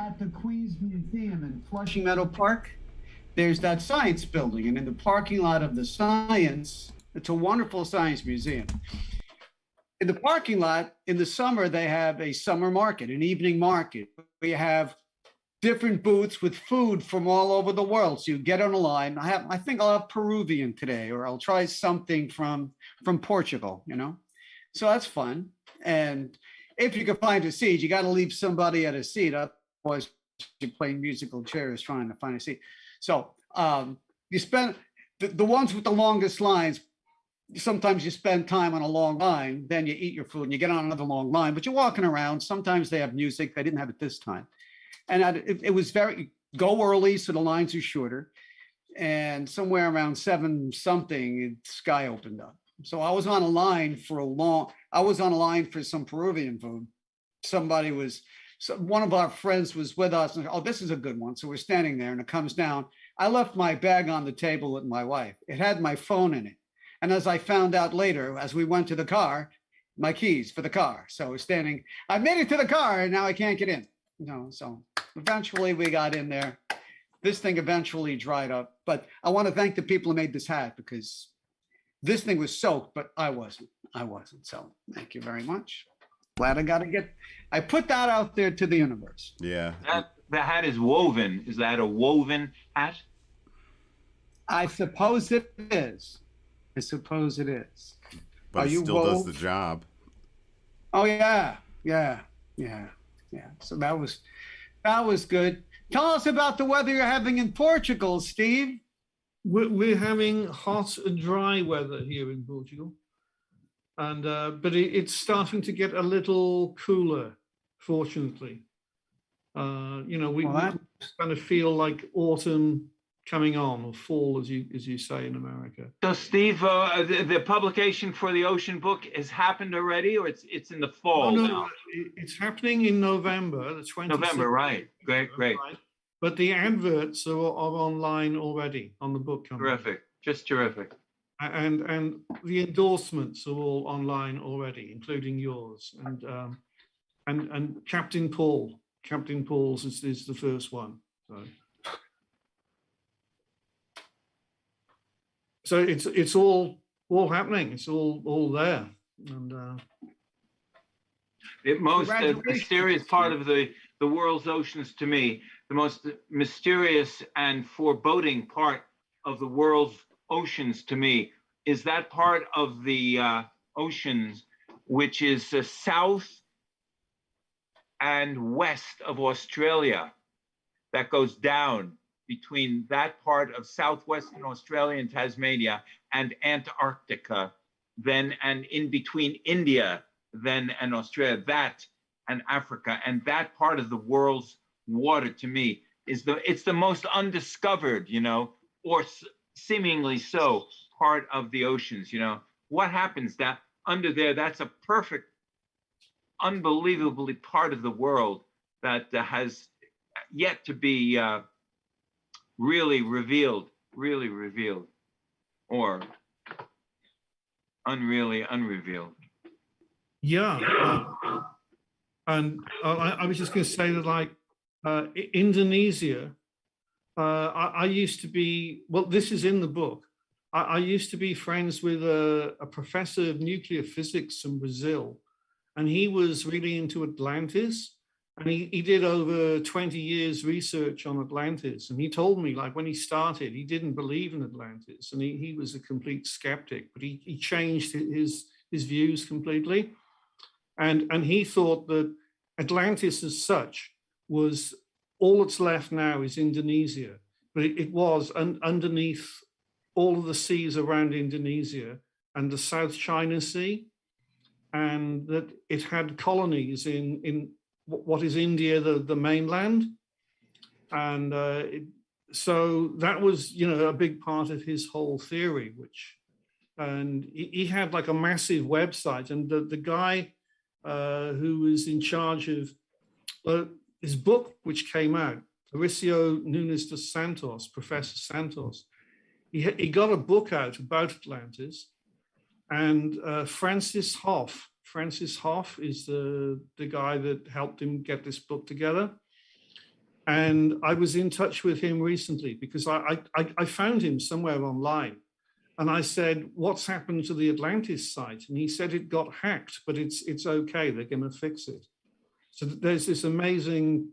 at the Queens Museum in Flushing Meadow Park, there's that science building, and in the parking lot of the science, it's a wonderful science museum. In the parking lot, in the summer, they have a summer market, an evening market. We have different booths with food from all over the world. So you get on a line. I think I'll have Peruvian today, or I'll try something from Portugal, you know? So that's fun. And if you can find a seat, you got to leave somebody at a seat. Otherwise, you're playing musical chairs trying to find a seat. So you spend the ones with the longest lines. Sometimes you spend time on a long line, then you eat your food and you get on another long line, but you're walking around. Sometimes they have music. They didn't have it this time. And it was go early so the lines are shorter. And somewhere around 7 something, sky opened up. So I was on a line for some Peruvian food. One of our friends was with us and, oh, this is a good one. So we're standing there and it comes down. I left my bag on the table with my wife. It had my phone in it. And as I found out later, as we went to the car, my keys for the car. So we're standing, I made it to the car and now I can't get in. So eventually we got in there. This thing eventually dried up, but I want to thank the people who made this hat because this thing was soaked, but I wasn't. So thank you very much. Glad I put that out there to the universe. Yeah. The hat is woven. Is that a woven hat? I suppose it is. But it still does the job. Oh yeah. So that was good. Tell us about the weather you're having in Portugal, Steve. We're having hot and dry weather here in Portugal, and but it's starting to get a little cooler. Fortunately, we kind of feel like autumn coming on, or fall, as you say in America. So, Steve, the publication for the Ocean book has happened already, or it's in the fall now? It's happening in November, the 26th. November, right? Great. Right. But the adverts are online already on the book company. Terrific, just terrific. And the endorsements are all online already, including yours. And Captain Paul's is the first one. So it's all happening. It's all there. And the most mysterious part of the world's oceans to me, the most mysterious and foreboding part of the world's oceans to me is that part of the oceans which is south and west of Australia, that goes down between that part of southwestern Australia and Tasmania and Antarctica, then and in between India, then and Australia, that and Africa, and that part of the world's water to me is it's the most undiscovered, or seemingly so, part of the oceans. What happens that under there? That's a perfect, unbelievably part of the world that has yet to be really revealed, or unreally unrevealed. Yeah, and I was just going to say that, like Indonesia, I used to be. Well, this is in the book. I used to be friends with a professor of nuclear physics from Brazil, and he was really into Atlantis. And he did over 20 years research on Atlantis. And he told me, like, when he started, he didn't believe in Atlantis. And he was a complete skeptic, but he changed his views completely. And he thought that Atlantis as such was, all that's left now is Indonesia. But it was underneath all of the seas around Indonesia and the South China Sea. And that it had colonies in what is India, the mainland. And so that was, a big part of his whole theory, and he had like a massive website. And the guy who was in charge of his book, which came out, Mauricio Nunes dos Santos, Professor Santos, he got a book out about Atlantis. And Francis Hoff is the guy that helped him get this book together. And I was in touch with him recently because I found him somewhere online. And I said, what's happened to the Atlantis site? And he said it got hacked, but it's okay. They're going to fix it. So there's this amazing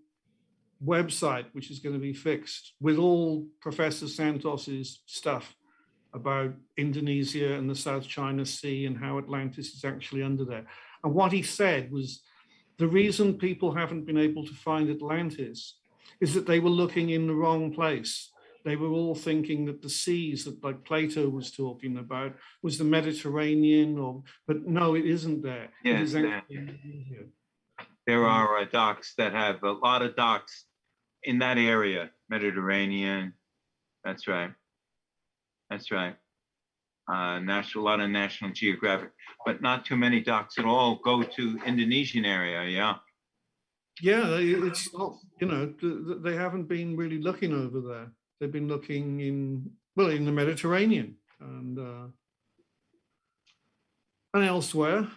website which is going to be fixed with all Professor Santos's stuff about Indonesia and the South China Sea and how Atlantis is actually under there. And what he said was the reason people haven't been able to find Atlantis is that they were looking in the wrong place. They were all thinking that the seas that like Plato was talking about was the Mediterranean, but no, it isn't there. Yes, it is actually Indonesia. There are docks that have a lot of docks in that area, Mediterranean. That's right. That's right. A lot of National Geographic, but not too many docks at all go to Indonesian area. Yeah. Yeah, it's not, they haven't been really looking over there. They've been looking in the Mediterranean and elsewhere.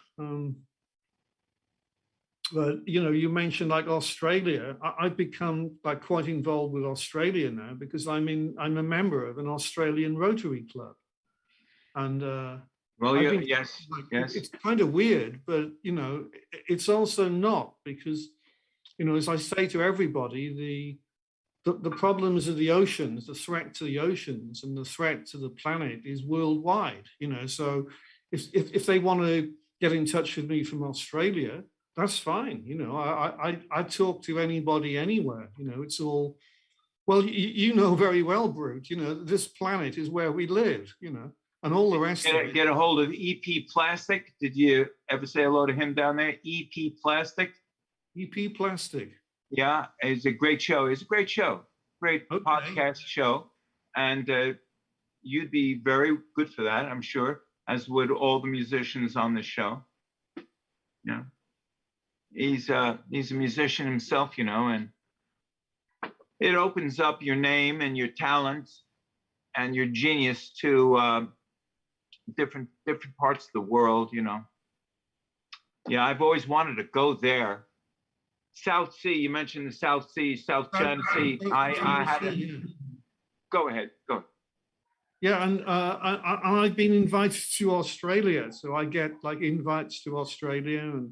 But, you mentioned like Australia. I've become like quite involved with Australia now because I'm a member of an Australian Rotary Club. And yes. It's kind of weird, but, it's also not because, as I say to everybody, the problems of the oceans, the threat to the oceans and the threat to the planet is worldwide, so if they want to get in touch with me from Australia, that's fine. I talk to anybody anywhere, it's all, well, you know very well, Brute, this planet is where we live, and all the rest of it. Get a hold of EP Plastic. Did you ever say hello to him down there? EP Plastic? EP Plastic. Yeah, it's a great show. Great okay. Podcast show. And you'd be very good for that, I'm sure, as would all the musicians on the show. Yeah. He's a musician himself, and it opens up your name and your talents and your genius to different parts of the world, Yeah, I've always wanted to go there. South Sea, you mentioned the South Sea, South China Sea. I had to. Go ahead. Yeah, and I've been invited to Australia, so I get like invites to Australia,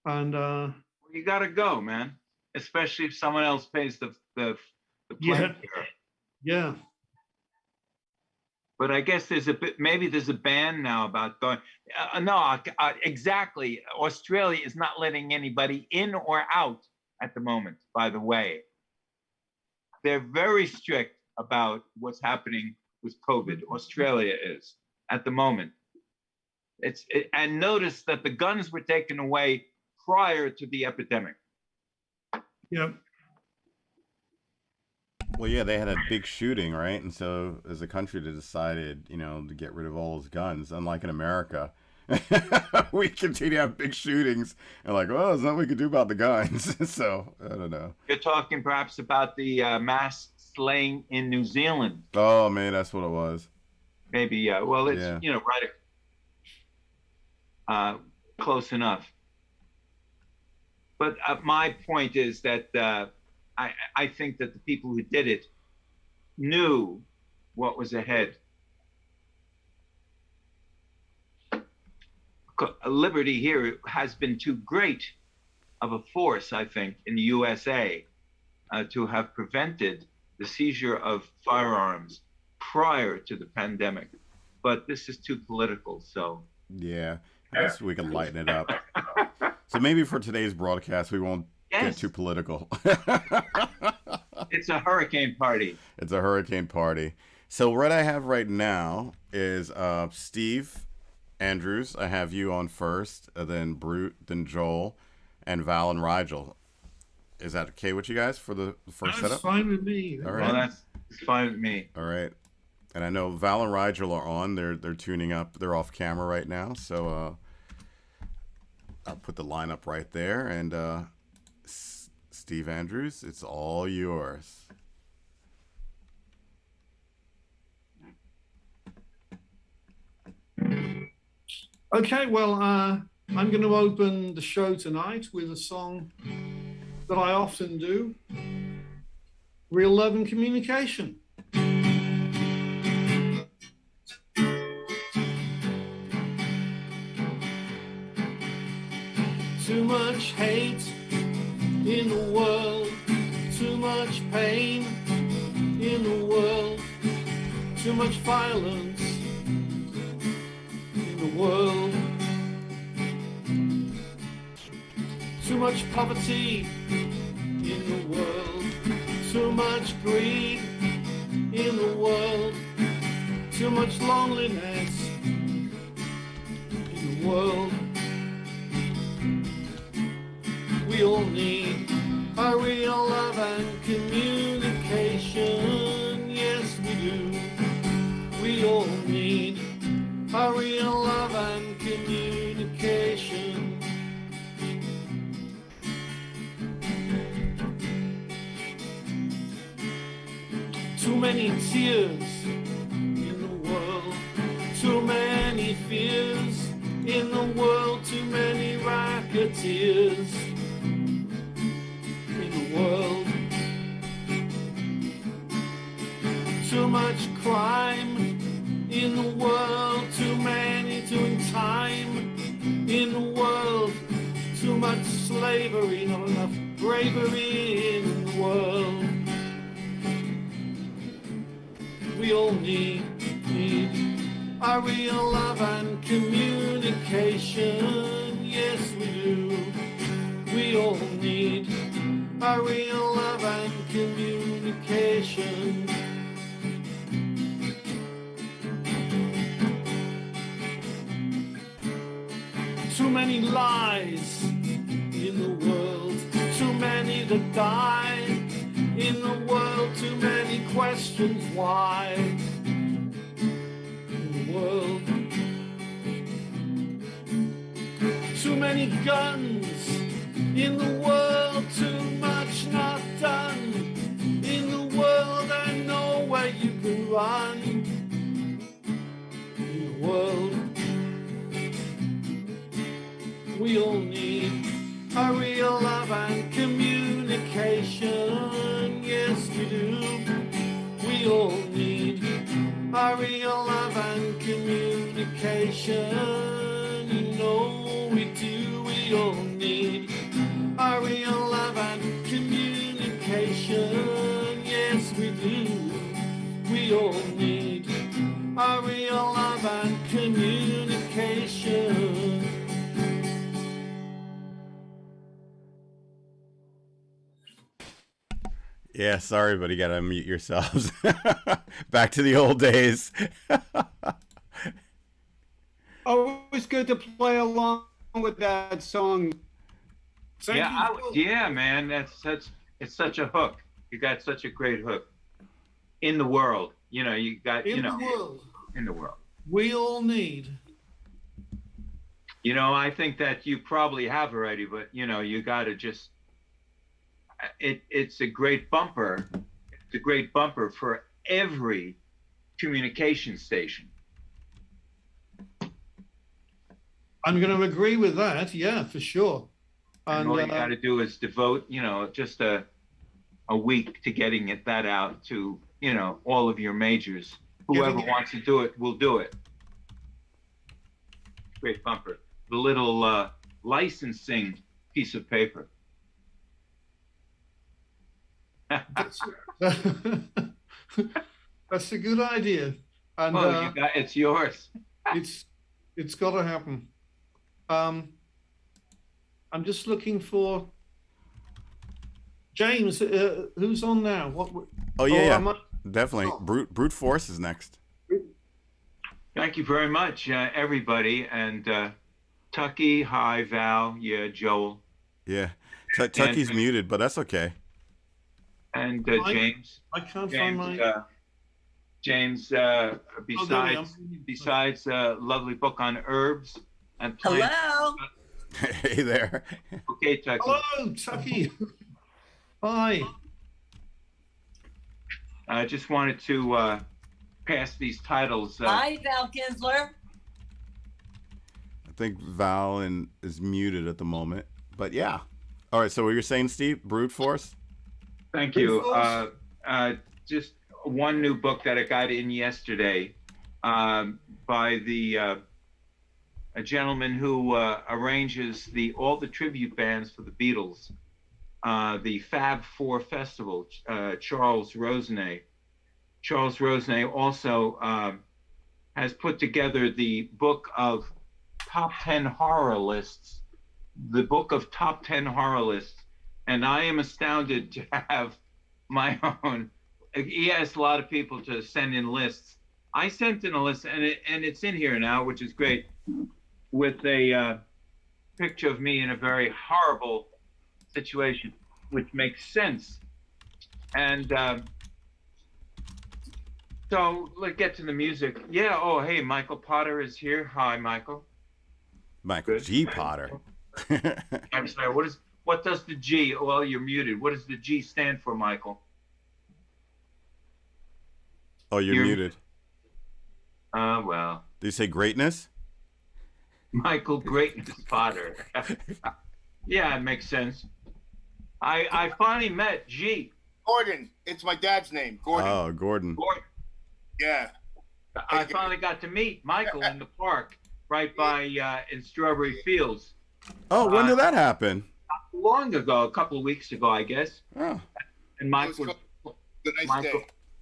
and you got to go, man. Especially if someone else pays the plane fare. Yeah. But I guess maybe there's a ban now about going. No, exactly. Australia is not letting anybody in or out at the moment, by the way. They're very strict about what's happening with COVID. Australia is at the moment. And notice that the guns were taken away prior to the epidemic. Yeah. Well, yeah, they had a big shooting, right? And so as a country, they decided, to get rid of all those guns. Unlike in America, we continue to have big shootings. And like, well, there's nothing we can do about the guns. So, I don't know. You're talking perhaps about the mass slaying in New Zealand. Oh, man, that's what it was. Maybe, yeah. Well, it's, right. Close enough. But my point is that I think that the people who did it knew what was ahead. Liberty here has been too great of a force, I think, in the USA to have prevented the seizure of firearms prior to the pandemic. But this is too political, so. Yeah, I guess we can lighten it up. So maybe for today's broadcast, we won't get too political. It's a hurricane party. It's a hurricane party. So what I have right now is Steve Andrews. I have you on first, then Brute, then Joel, and Val and Rigel. Is that okay with you guys for the first setup? That's fine with me. All right. Well, that's fine with me. All right. And I know Val and Rigel are on. They're tuning up. They're off camera right now. So I'll put the lineup right there. And Steve Andrews, it's all yours. Okay, well, I'm going to open the show tonight with a song that I often do. real love and communication. Too much hate in the world, too much pain in the world, too much violence in the world, too much poverty in the world, too much greed in the world, too much loneliness in the world. We all need a real love and communication. Yes, we do. We all need a real love and communication. Too many tears in the world, too many fears in the world, too many racketeers world, too much crime in the world, too many doing time in the world, too much slavery, not enough bravery in the world. We all need a real love and communication. Yes, we do. We all need a real love and communication. Too many lies in the world, too many that die in the world, too many questions why in the world. Too many guns in the world, too much not done in the world, and nowhere you can run in the world. We all need a real love and communication. Yes, we do. We all need a real love and communication. You know we do. We all need a real love and communication. Yes, we do. We all need a real love and communication. Yeah, sorry, but you gotta unmute yourselves. Back to the old days. Always good to play along with that song. Yeah, man, it's such a hook. You got such a great hook. In the world, you got in the world. In the world. We all need. I think that you probably have already, but you got to just. It's a great bumper. It's a great bumper for every communication station. I'm going to agree with that. Yeah, for sure. And all you got to do is devote, just a week to getting that out to, all of your majors. Whoever wants to do it will do it. Great bumper. The little licensing piece of paper. That's a good idea. And it's yours. It's got to happen. I'm just looking for James. Who's on now? Definitely. Oh. Brute Force is next. Thank you very much, everybody. And Tucky, hi, Val, yeah, Joel. Yeah, Tucky's muted, but that's okay. And James. I can't find my. James, besides lovely book on herbs and plants. Hello. Hey there. Okay, Tucky. Hello, Tucky. Hi. I just wanted to pass these titles. Hi, Val Kinsler. I think Val is muted at the moment, but yeah. All right. So what you're saying, Steve? Brute Force. Thank you. just one new book that I got in yesterday by a gentleman who arranges all the tribute bands for the Beatles, the Fab Four Festival, Charles Rosenay. Charles Rosenay also has put together the book of top 10 horror lists, the book of top 10 horror lists. And I am astounded to have my own. He asked a lot of people to send in lists. I sent in a list, and it's in here now, which is great, with a picture of me in a very horrible situation, which makes sense. And so let's get to the music. Yeah. Oh, hey, Michael Potter is here. Hi, Michael. Michael Good. G. Potter. I'm sorry. What does the G? Well, you're muted. What does the G stand for, Michael? Oh, you're muted. Well. Did you say greatness? Michael Greatness Potter. Yeah, it makes sense. I finally met G. Gordon. It's my dad's name. Gordon. Oh, Gordon. Gordon. Yeah. I finally got to meet Michael in the park right by in Strawberry Fields. Oh, when did that happen? Long ago, a couple of weeks ago, I guess. Oh. And Michael,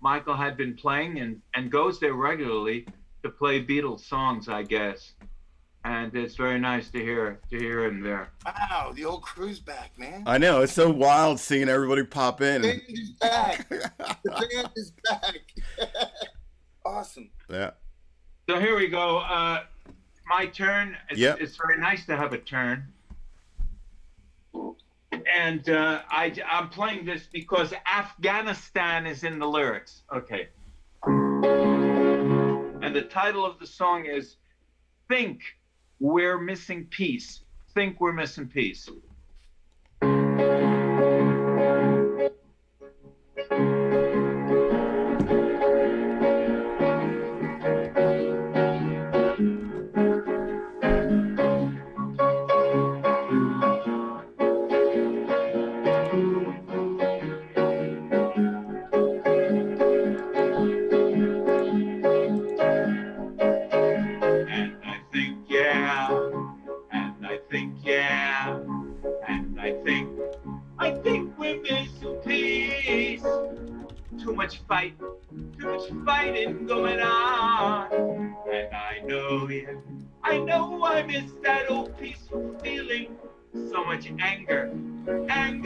Michael had been playing and goes there regularly to play Beatles songs, I guess. And it's very nice to hear him there. Wow, the old crew's back, man. I know, it's so wild seeing everybody pop in. The band is back. The band is back. Awesome. Yeah. So here we go. My turn. Yep. It's very nice to have a turn. And I'm playing this because Afghanistan is in the lyrics. Okay. And the title of the song is Think We're Missing Peace. Think We're Missing Peace. Too much fighting going on. And I know I miss that old peaceful feeling. So much anger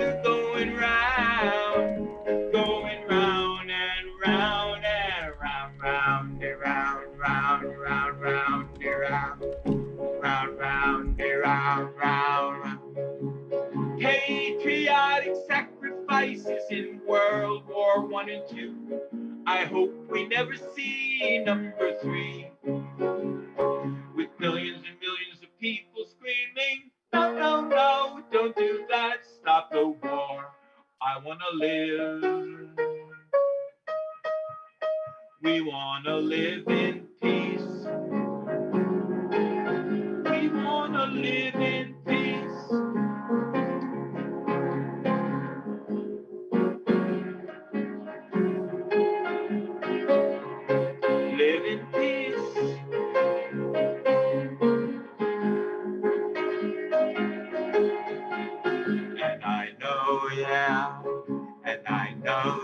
going round and round and round, round and round, round, round, round and round, round and round. Patriotic sacrifices in World War I and II. I hope we never see number 3. With millions and millions of people screaming, no, no, no, don't do that, stop the war. I wanna live. We wanna live in peace. We wanna live in peace.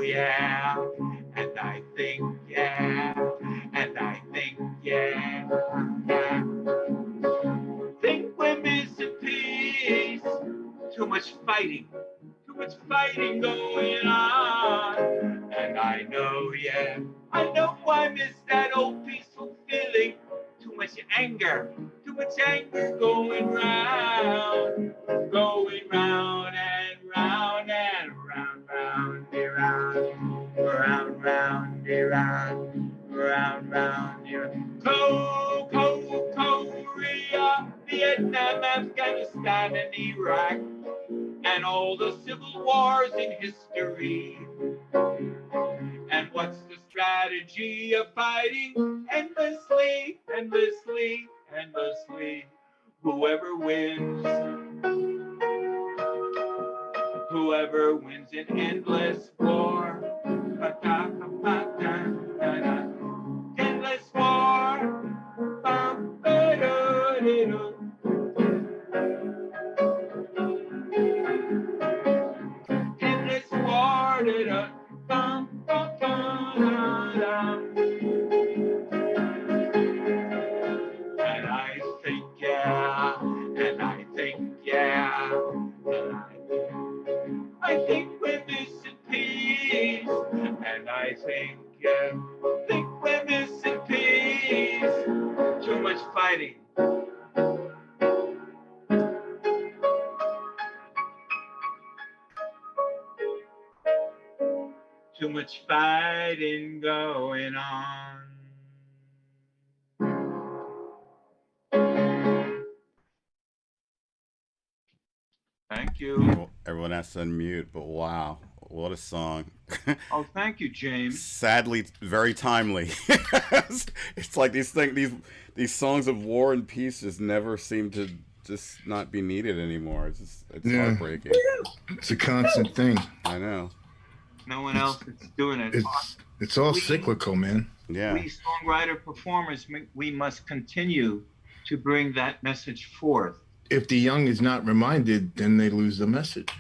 Yeah, and I think, yeah, and I think, yeah. Think we're missing peace. Too much fighting going on. And I know, yeah, I know I miss that old peaceful feeling. Too much anger going round and round and round, round, round, round, round. Korea, Vietnam, Afghanistan, and Iraq, and all the civil wars in history. And what's the strategy of fighting endlessly? Whoever wins an endless war. Endless war. Endless war. And I think, yeah, and I think, yeah, and I think we're missing peace, and I think, yeah, think we're missing peace. Too much fighting. Too much fighting going on. Thank you. Everyone has to unmute, but wow, what a song. Oh, thank you, James. Sadly, very timely. It's like these songs of war and peace just never seem to just not be needed anymore. It's heartbreaking. It's a constant thing. I know. No one else is doing it. It's all cyclical, man. Yeah. We songwriter performers, we must continue to bring that message forth. If the young is not reminded, then they lose the message.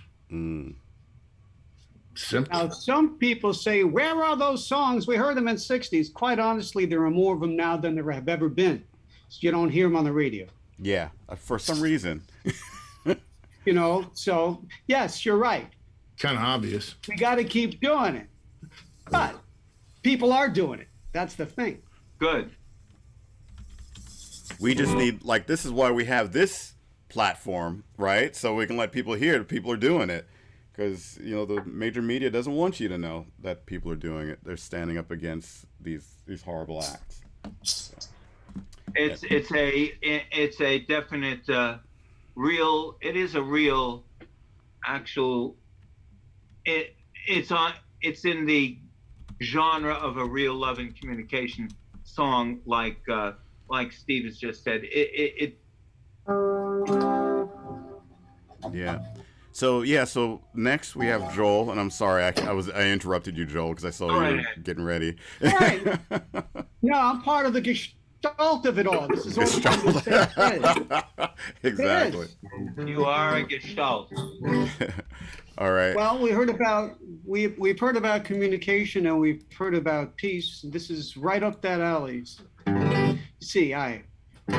Simple. Now, some people say, where are those songs? We heard them in the 60s. Quite honestly, there are more of them now than there have ever been. So you don't hear them on the radio. Yeah, for some reason. You know, so yes, you're right. Kind of obvious. We got to keep doing it. But people are doing it. That's the thing. Good. We just need, like, this is why we have this platform, right? So we can let people hear that people are doing it. Because, you know, the major media doesn't want you to know that people are doing it. They're standing up against these horrible acts. So, It's a definite real. It is a real, actual. It's in the genre of a real love and communication song, like Steve has just said. Yeah. So next we have Joel, and I'm sorry I interrupted you, Joel, because I saw you were getting ready. All right. No, I'm part of the gestalt of it all. This is all Exactly. You are a gestalt. All right. Well, we've heard about communication and we've heard about peace. This is right up that alley. See, I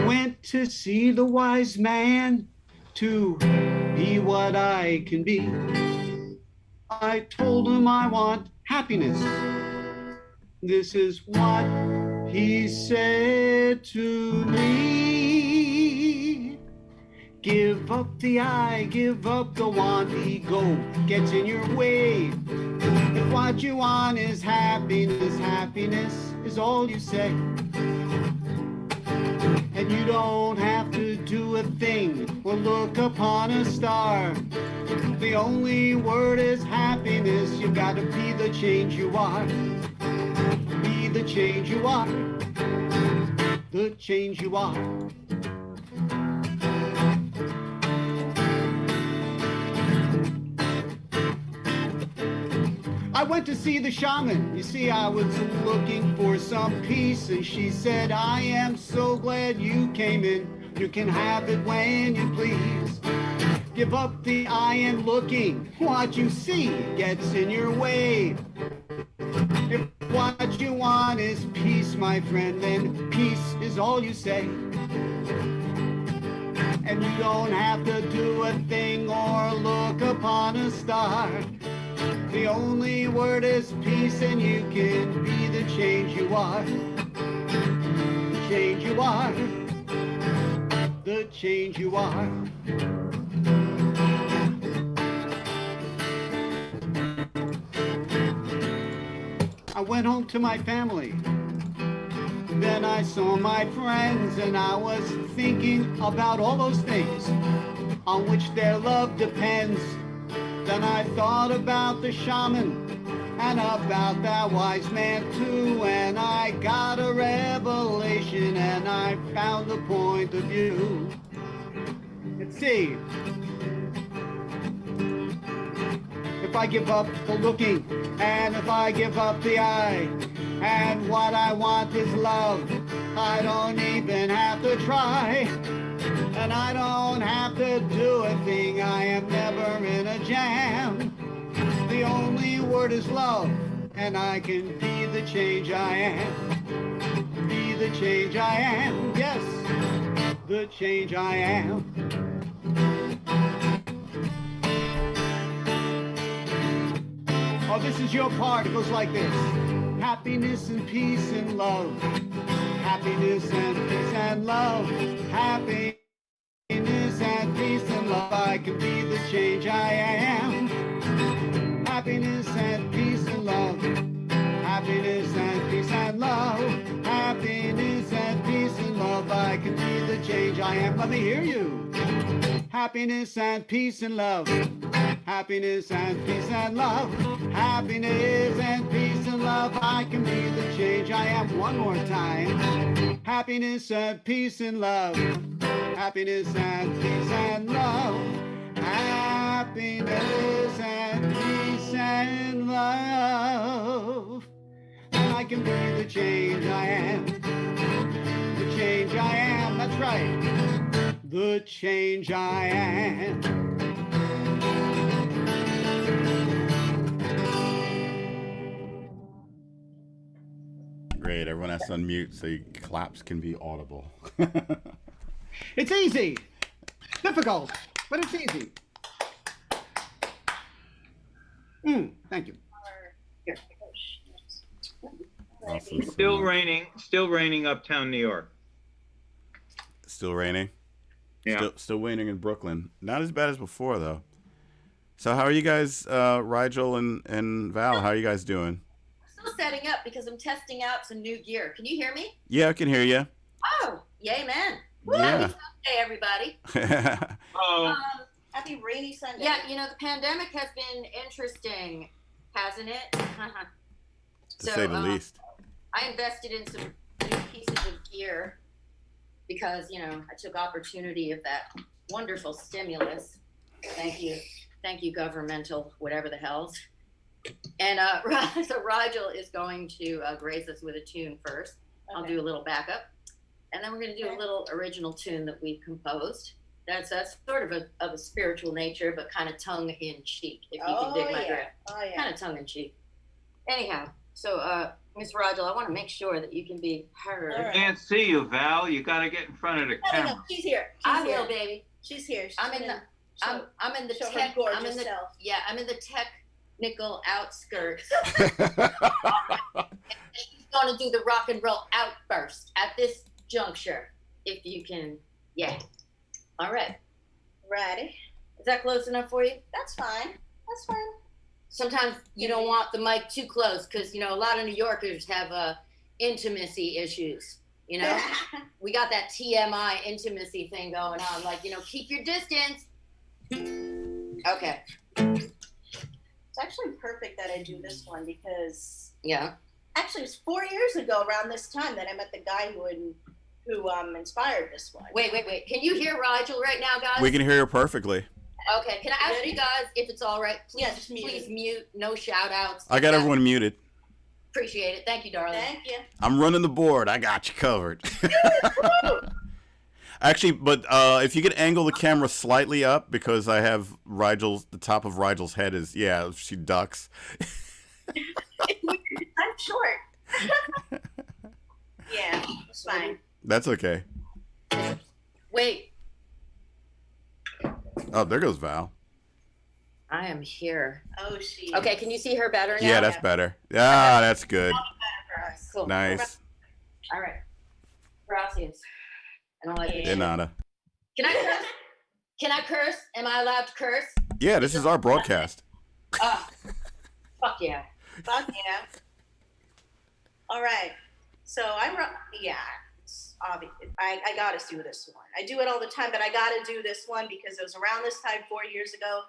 went to see the wise man to be what I can be. I told him I want happiness. This is what he said to me. Give up the I, give up the want. Ego gets in your way. If what you want is happiness, happiness is all you say. And you don't have to do a thing or look upon a star. The only word is happiness. You gotta be the change you are. Be the change you are. The change you are. I went to see the shaman. You see, I was looking for some peace, and she said, I am so glad you came in. You can have it when you please. Give up the I am looking. What you see gets in your way. If what you want is peace, my friend, then peace is all you say. And you don't have to do a thing or look upon a star. The only word is peace, and you can be the change you are. The change you are. The change you are. I went home to my family. Then I saw my friends, and I was thinking about all those things on which their love depends. Then I thought about the shaman and about that wise man too, and I got a revelation and I found the point of view. Let's see. If if I give up the looking, and if I give up the eye, and what I want is love, I don't even have to try. And I don't have to do a thing, I am never in a jam. The only word is love, and I can be the change I am. Be the change I am, yes, the change I am. Oh, this is your part, it goes like this. Happiness and peace and love. Happiness and peace and love. Happiness and peace and love. I can be the change I am. Happiness and peace and love. Happiness and peace and love. Happiness and peace and love. I can be the change I am. Let me hear you. Happiness and peace and love. Happiness and peace and love. Happiness and peace and love. I can be the change I am. One more time. Happiness and peace and love. Happiness and peace and love. Happiness and peace and love. And I can be the change I am. The change I am. That's right. The change I am. Great. Everyone has to unmute so your claps can be audible. It's easy. Difficult, but it's easy. Thank you. Awesome. Still raining uptown New York. Still raining? Yeah. Still raining in Brooklyn. Not as bad as before, though. So how are you guys, Rigel and Val, how are you guys doing? Still setting up because I'm testing out some new gear. Can you hear me? Yeah, I can hear you. Oh, yay, man. Woo, Yeah. Happy Sunday, everybody. Oh, Happy rainy Sunday. Yeah, you know, the pandemic has been interesting, hasn't it? To say the least. I invested in some new pieces of gear because, you know, I took opportunity of that wonderful stimulus. Thank you. Thank you, governmental, whatever the hell's. And so Rigel is going to grace us with a tune first. Okay. I'll do a little backup. And then we're going to do a little original tune that we've composed. That's sort of a spiritual nature, but kind of tongue-in-cheek, if you can dig my drift. Oh, yeah. Kind of tongue-in-cheek. Anyhow, so Miss Rigel, I want to make sure that you can be heard. I can't see you, Val. You got to get in front of the camera. No, she's here. I will, baby. She's here. I'm in the tech. I'm in the technical outskirts. She's going to do the rock and roll outburst at this juncture, if you can. Yeah. All right. Ready? Is that close enough for you? That's fine. That's fine. Sometimes you don't want the mic too close because, you know, a lot of New Yorkers have intimacy issues. You know, we got that TMI intimacy thing going on. Like, you know, keep your distance. Okay. It's actually perfect that I do this one because actually it was 4 years ago around this time that I met the guy who inspired this one. Wait. Can you hear Rigel right now, guys? We can hear you perfectly. Okay. Can I ask you guys if it's all right? Please mute. No shout outs. I got everyone muted. Appreciate it. Thank you, darling. Thank you. I'm running the board. I got you covered. Actually, but if you could angle the camera slightly up, because I have the top of Rigel's head is, she ducks. I'm short. Yeah, it's fine. That's okay. Wait. Oh, there goes Val. I am here. Oh, she. Okay, can you see her better now? Yeah, that's better. Yeah, that's good. Cool. Nice. All right. Gracias. And all De nada. Can I curse? Can I curse? Am I allowed to curse? Yeah, this is our broadcast. Fuck yeah. Fuck yeah. All right. So it's obvious. I got to do this one. I do it all the time, but I got to do this one because it was around this time 4 years ago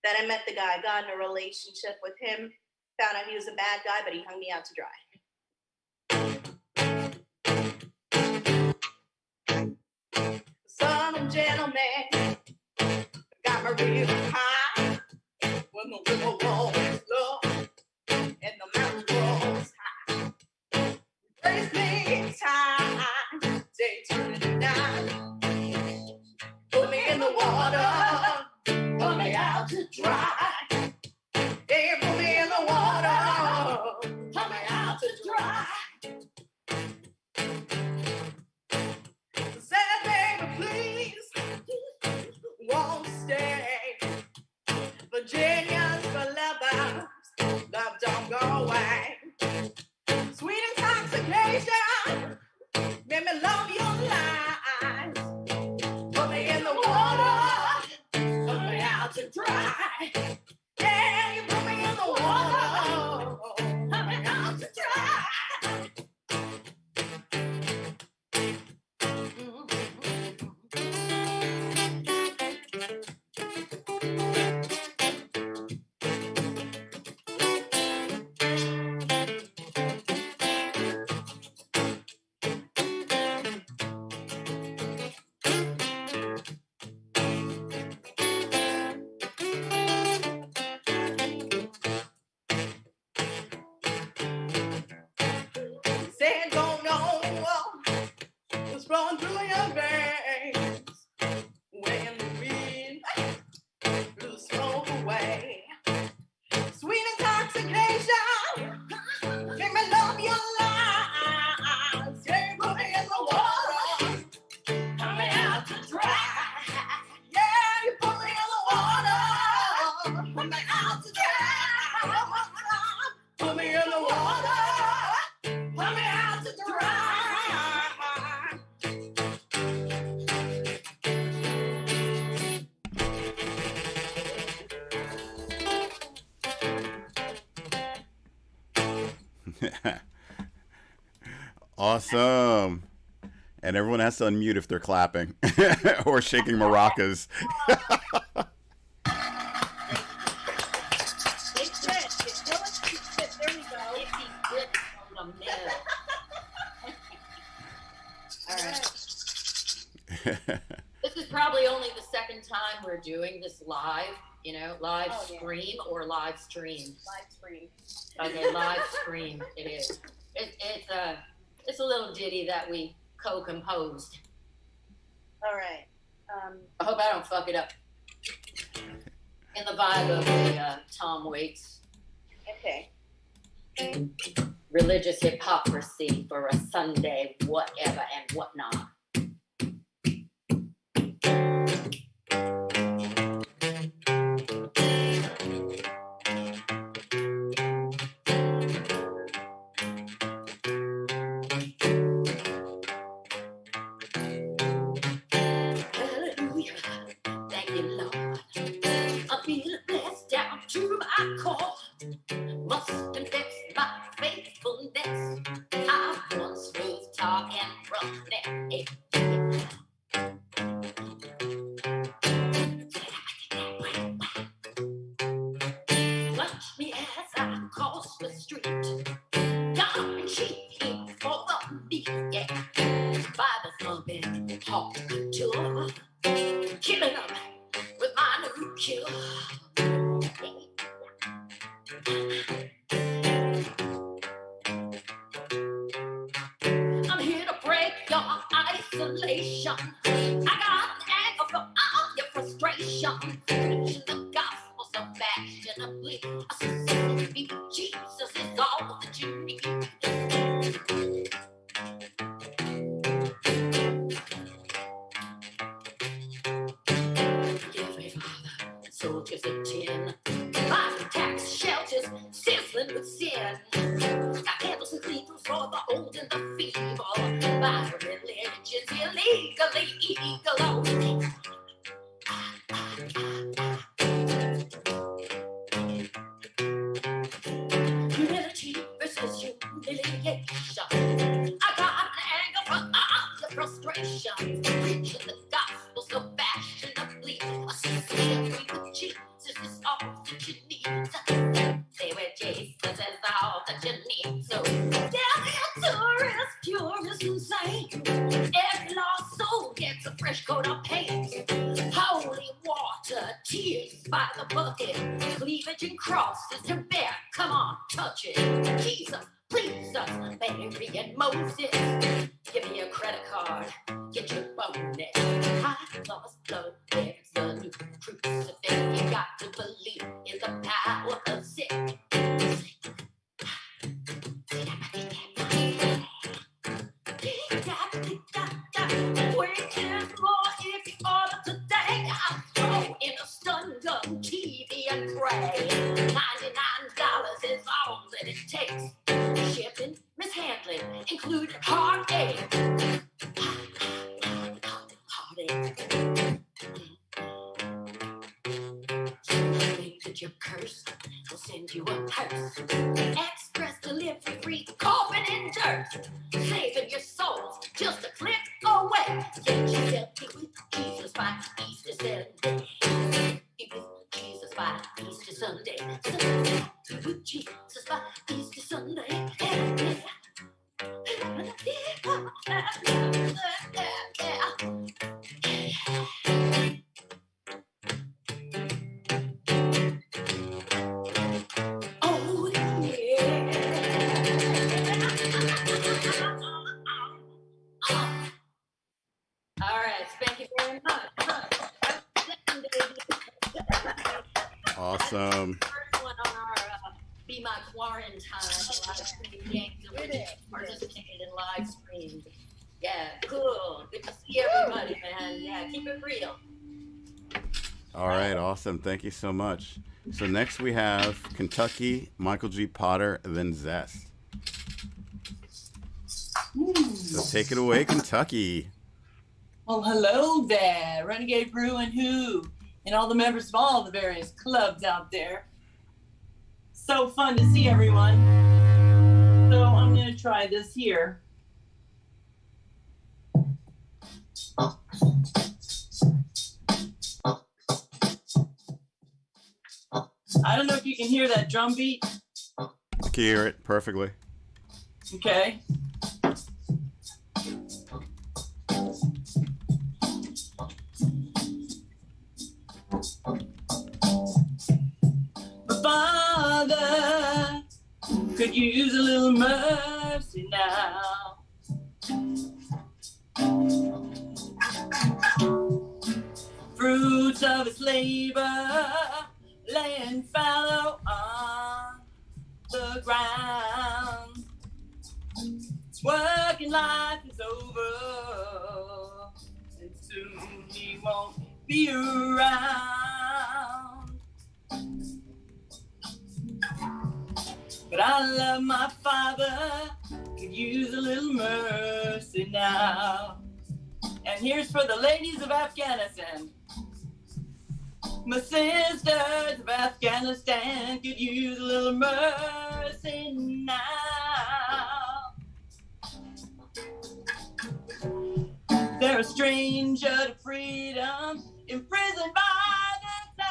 that I met the guy. I got in a relationship with him, found out he was a bad guy, but he hung me out to dry. Some gentleman got me real high. When when the river rolls low and the mountain rolls high. Raise me time, day turning to night. Put me in the water, put me out to dry. Yeah, put me in the water, put me out to dry. Said, baby, please, won't stay. Virginians for lovers, love don't go away. Sweet intoxication, make me love your lies. Put me in the water, put me out to dry. Yeah, you put me in the water, put me out to dry. Said don't know what's flowing through your veins when the wind blew the smoke away. Sweet intoxication, make me love your lies. Yeah, put me in the water, put me out to dry. Yeah, you put me in the water, put me out to dry. Put me in the water, put me out to dry. Awesome. And everyone has to unmute if they're clapping or shaking maracas. It's good. It's good. There we go. It's good on the mill. All right. This is probably only the second time we're doing this live, live Oh, yeah. stream or live stream. Live stream. Okay, live stream it is. It's a little ditty that we co-composed. All right. I hope I don't fuck it up. In the vibe of the Tom Waits Okay. religious hypocrisy for a Sunday, whatever and whatnot. Hallelujah. Thank you, Lord. I'm feeling blessed down to my core. Must confess my faithfulness. I once was tall and running. Watch me as I cross the street. God, she for me, yeah. Bible thumping, talk couture. Killing up with my new cure. I'm here to break your isolation. I got an anger for all your frustration. Preaching the gospel so fashionably. Jesus is all that you need. Give me Father, soldiers of tin. Body tax shelters sizzling with sin. Got candles and cleavers for the old and the feeble. My religion's illegally eagle. Humility versus humiliation. I got an anger for all your frustration. Preaching the gospel so fashionably. A sincere with Jesus is all that you need. Say where Jesus is all that you need. So tell me a tourist, pure is insane. Every lost soul gets a fresh coat of Beers by the bucket, cleavage and crosses to bear. Come on, touch it. Jesus, please us, Mary and Moses. Give me a credit card, get your bonus. I lost blood, there's a new crucifix. You got to believe in the power of sick. Wait is more if you order today. I'll throw in a stun gun, TV and pray. $99 is all that it takes. Shipping, mishandling, including heartache. Heartache. That your curse will send you a purse. Express delivery free, coffin and dirt. Saving your souls just a click away. Get yourself be with Jesus by Easter Sunday. Be with Jesus by Easter Sunday. Be with Jesus by Easter Sunday. Oh yeah. All right, thank you very much. Awesome. First one on our Be My Quarantine live stream games that we participated in live streams. Yeah, cool. Good to see everybody, man. Yeah, keep it real. All right, awesome. Thank you so much. So next we have Kentucky, Michael G. Potter, then Zest. So take it away, Kentucky. Well, hello there, Renegade Brew and Who, and all the members of all the various clubs out there. So fun to see everyone. So I'm going to try this here. I don't know if you can hear that drum beat. I can hear it perfectly. Okay. Father, could use a little mercy now. Fruits of his labor laying fallow on the ground. Working life is over, and soon he won't be around. But I love my father, could use a little mercy now. And here's for the ladies of Afghanistan. My sisters of Afghanistan could use a little mercy now. They're a stranger to freedom, imprisoned by the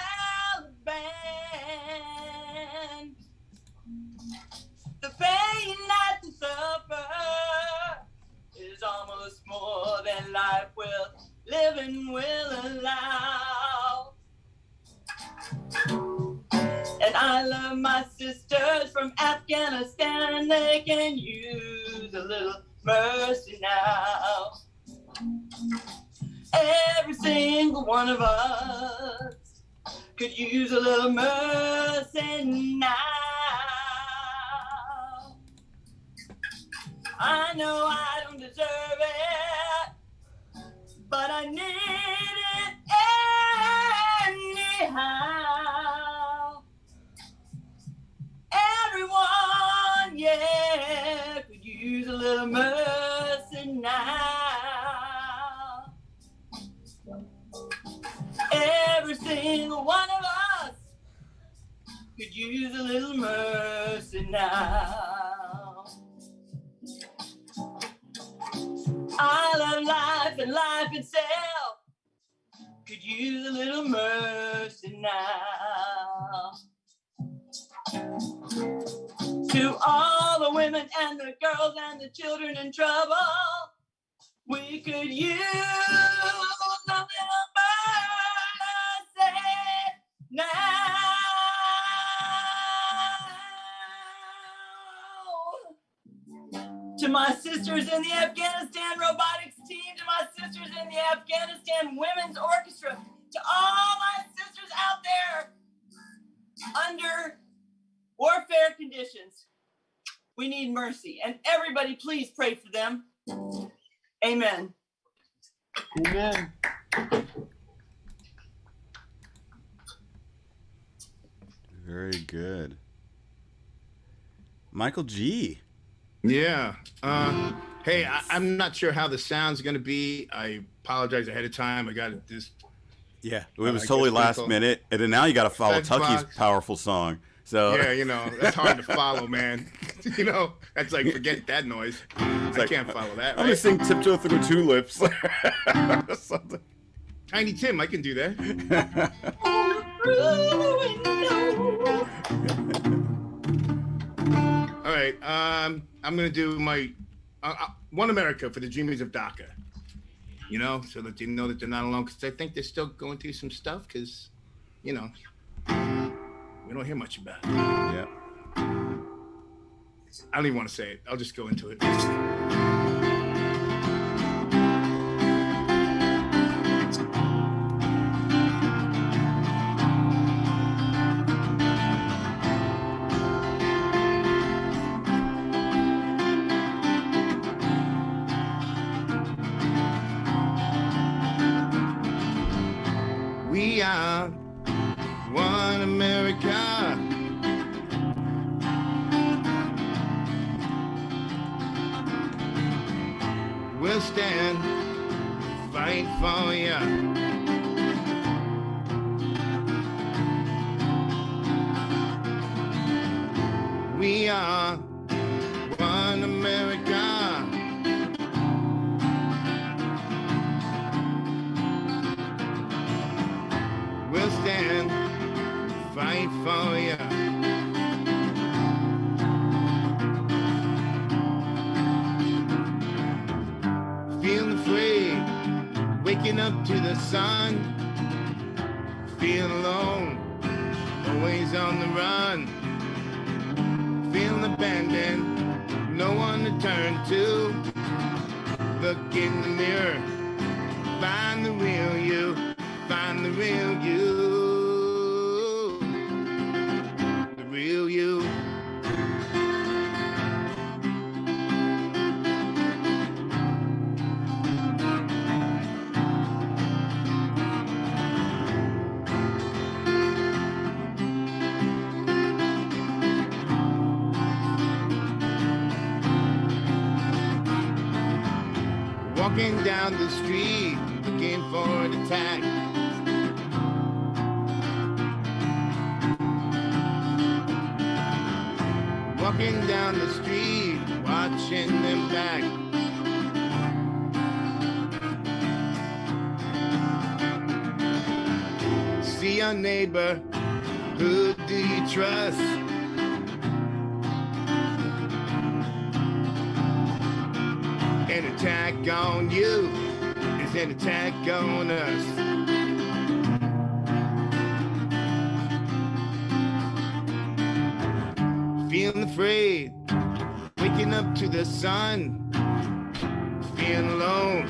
Taliban. The pain that they suffer is almost more than life will live and will allow. And I love my sisters from Afghanistan, they can use a little mercy now. Every single one of us could use a little mercy now. I know I don't deserve it, but I need it anyhow. Everyone, yeah, could use a little mercy now. Every single one of us could use a little mercy now. I love life and life itself could use a little mercy now. To all the women and the girls and the children in trouble, we could use a little mercy To my sisters in the Afghanistan robotics team, to my sisters in the Afghanistan Women's Orchestra, to all my sisters out there under warfare conditions. We need mercy, and everybody please pray for them. Amen. Amen. Very good. Michael G. Yeah. Hey, I'm not sure how the sound's going to be. I apologize ahead of time. I got this. Yeah, it was totally last minute. And then now you got to follow Tucky's powerful song. So yeah, you know, that's hard to follow, man. You know, that's like, forget that noise. I can't follow that. I'm going to sing Tiptoe Through Tulips. Something. Tiny Tim, I can do that. All right, I'm gonna do my One America for the Dreamers of Dhaka. You know, so that they know that they're not alone. Because I think they're still going through some stuff. Because, you know, we don't hear much about it. Yeah. I don't even want to say it. I'll just go into it. We are one America. We'll stand, fight for ya. We are one America. We'll stand, fight for ya. Feeling afraid, waking up to the sun. Feeling alone, always on the run. Feeling abandoned, no one to turn to. Look in the mirror, find the real you. Find the real you, the real you. Walking down the street, looking for an attack. Walking down the street, watching them back. See your neighbor, who do you trust? An attack on you is an attack on us. Feeling afraid, waking up to the sun. Feeling alone,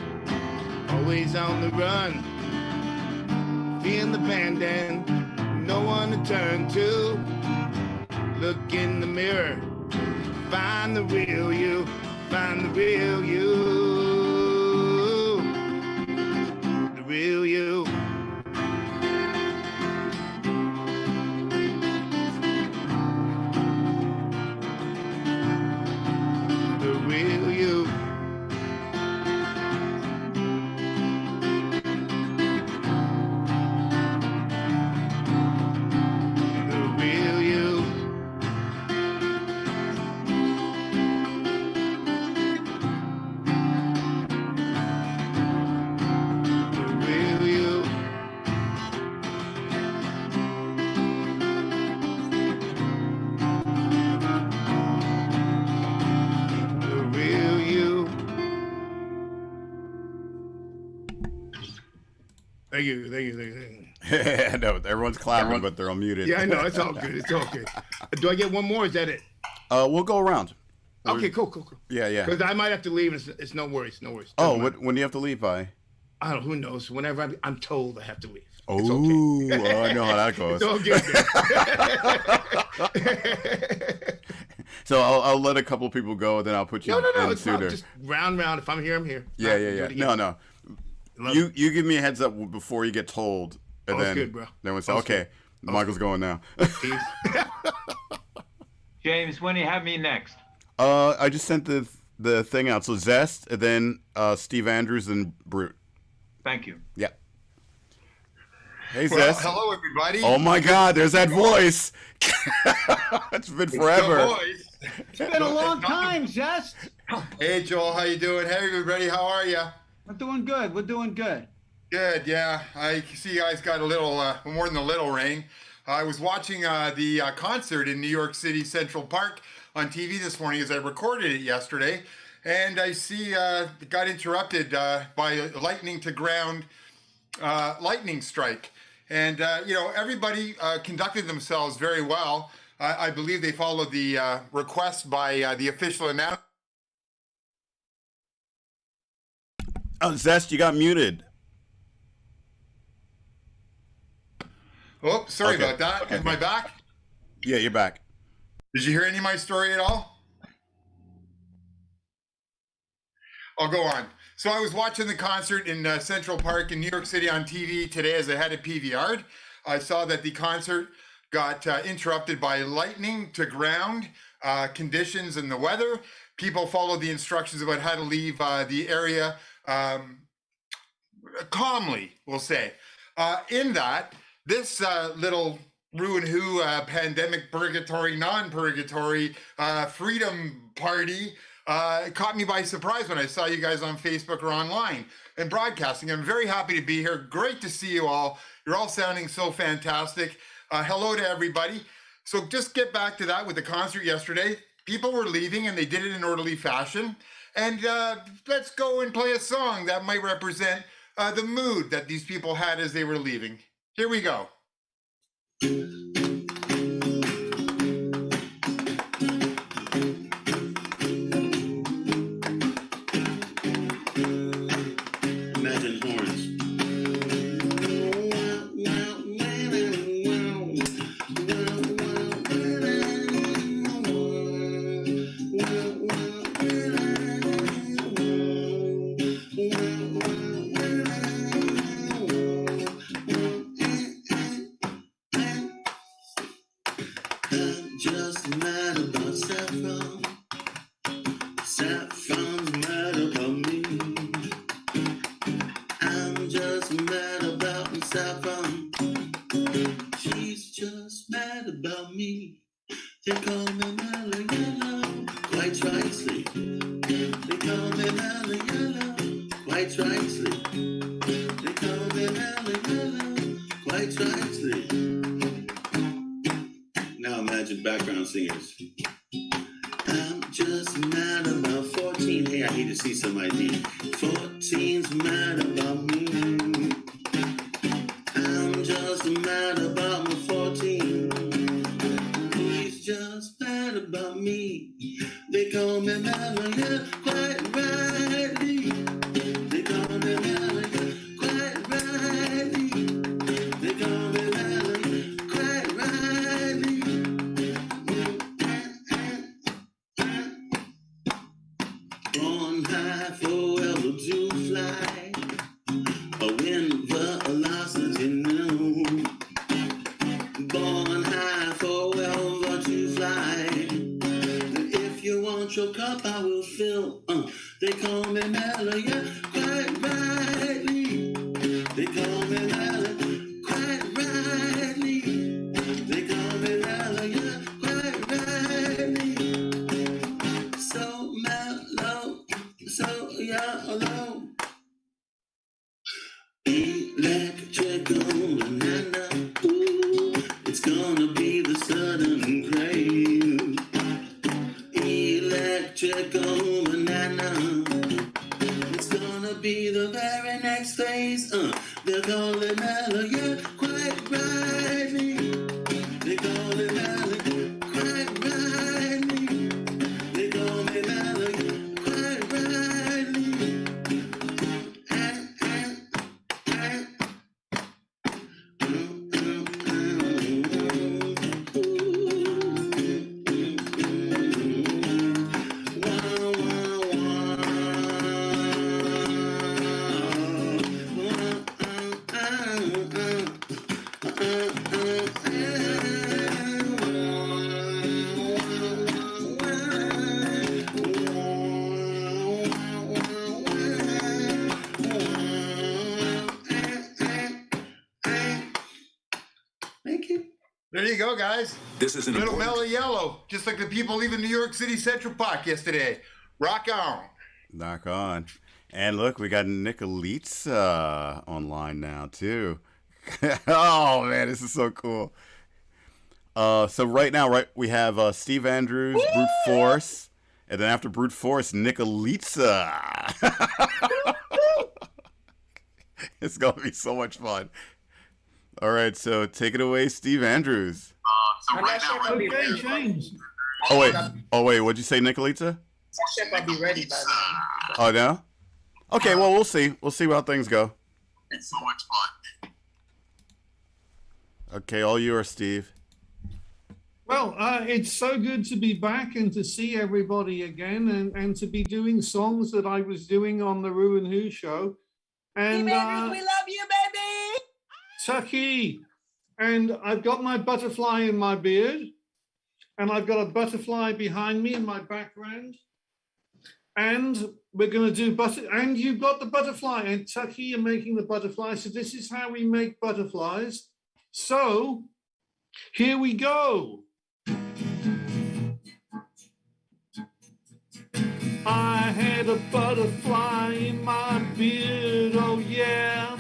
always on the run. Feeling abandoned, no one to turn to. Look in the mirror, find the real you, find the real you. The real you. Real you. The real you. The real you. Real you. Thank you, thank you, thank you. I know everyone's clapping, but they're unmuted. Yeah, I know. It's all good. It's all good. Do I get one more? Or is that it? We'll go around. Okay, cool. Yeah. Because I might have to leave. And it's no worries. Oh, when do you have to leave by? I don't know. Who knows? Whenever I'm told I have to leave. Oh, It's okay. well, I know how that goes. It's all good. So I'll let a couple people go, then I'll put you No. in It's fine. sooner. Just round. If I'm here, I'm here. Yeah. Do it again. No. Love You give me a heads up before you get told, and All's then good, bro. then we say, All's okay, Michael's going now. Peace. James, when do you have me next? I just sent the thing out. So Zest, and then Steve Andrews and Brute. Thank you. Yeah. Hey Well, Zest. hello, everybody. Oh my God, there's that voice. It's been forever. It's been a long time, Zest. Hey, Joel, how you doing? Hey, everybody, how are you? We're doing good. Good, yeah. I see you guys got a little, more than a little rain. I was watching the concert in New York City Central Park on TV this morning as I recorded it yesterday. And I see it got interrupted by a lightning to ground lightning strike. And, everybody conducted themselves very well. I believe they followed the request by the official announcement. Oh, Zest, you got muted. Oh, sorry Okay. about that. Am I back? Yeah, you're back. Did you hear any of my story at all? I'll go on. So I was watching the concert in Central Park in New York City on TV today as I had a PVR'd. I saw that the concert got interrupted by lightning to ground conditions and the weather. People followed the instructions about how to leave the area calmly, we'll say. In that, this little ruin who pandemic purgatory, non-purgatory freedom party caught me by surprise when I saw you guys on Facebook or online and broadcasting. I'm very happy to be here. Great to see you all. You're all sounding so fantastic. Hello to everybody. So just get back to that with the concert yesterday. People were leaving and they did it in orderly fashion. And let's go and play a song that might represent the mood that these people had as they were leaving. Here we go. Imagine horns. I'm just mad about saffron. Saffron's mad about me. I'm just mad about saffron. She's just mad about me. They call me mellow yellow, quite rightly. They call me mellow yellow, quite rightly. They call me mellow yellow, quite rightly. Now imagine background singers. I'm just mad about 14. Hey, I need to see some ID. 14's mad about me. I'm just mad about my 14. He's just mad about me. They call me mellow, yeah, quite rightly. They call me mellow, yeah, quite rightly. They call me mellow, yeah, quite rightly. On high forever to fly, a wind velocity now. Born high forever to fly. If you want your cup, I will fill. They call me mellow, yeah, quite rightly. They call me mellow, quite rightly. They call me mellow, yeah, quite rightly. So mellow, so yellow. Electrical banana. Ooh, it's gonna be the sudden crave. Electrical banana. It's gonna be the very next phase. They'll call it mellow, yeah, quite rightly. They call it mellow, quite rightly. They call me you go, guys. This is an Little important... mellow yellow, just like the people leaving New York City Central Park yesterday. Rock on. Knock on. And look, we got Nicolitza online now, too. Oh, man, this is so cool. So right now, we have Steve Andrews, Brute Force, and then after Brute Force, Nicolitza. It's going to be so much fun. All right, so take it away, Steve Andrews. I'm not sure if I'll be ready. James. Oh, wait, what'd you say, Nicolitza? I'm not sure if I'll be ready by then. Oh, no? Okay, well, we'll see. We'll see how things go. It's so much fun. Okay, all yours, Steve. Well, it's so good to be back and to see everybody again and to be doing songs that I was doing on the Roo and Who show. And we love you, baby. Tucky. And I've got my butterfly in my beard. And I've got a butterfly behind me in my background. And we're going to do and you've got the butterfly. And Tucky, you're making the butterfly. So this is how we make butterflies. So here we go. I had a butterfly in my beard, oh yeah.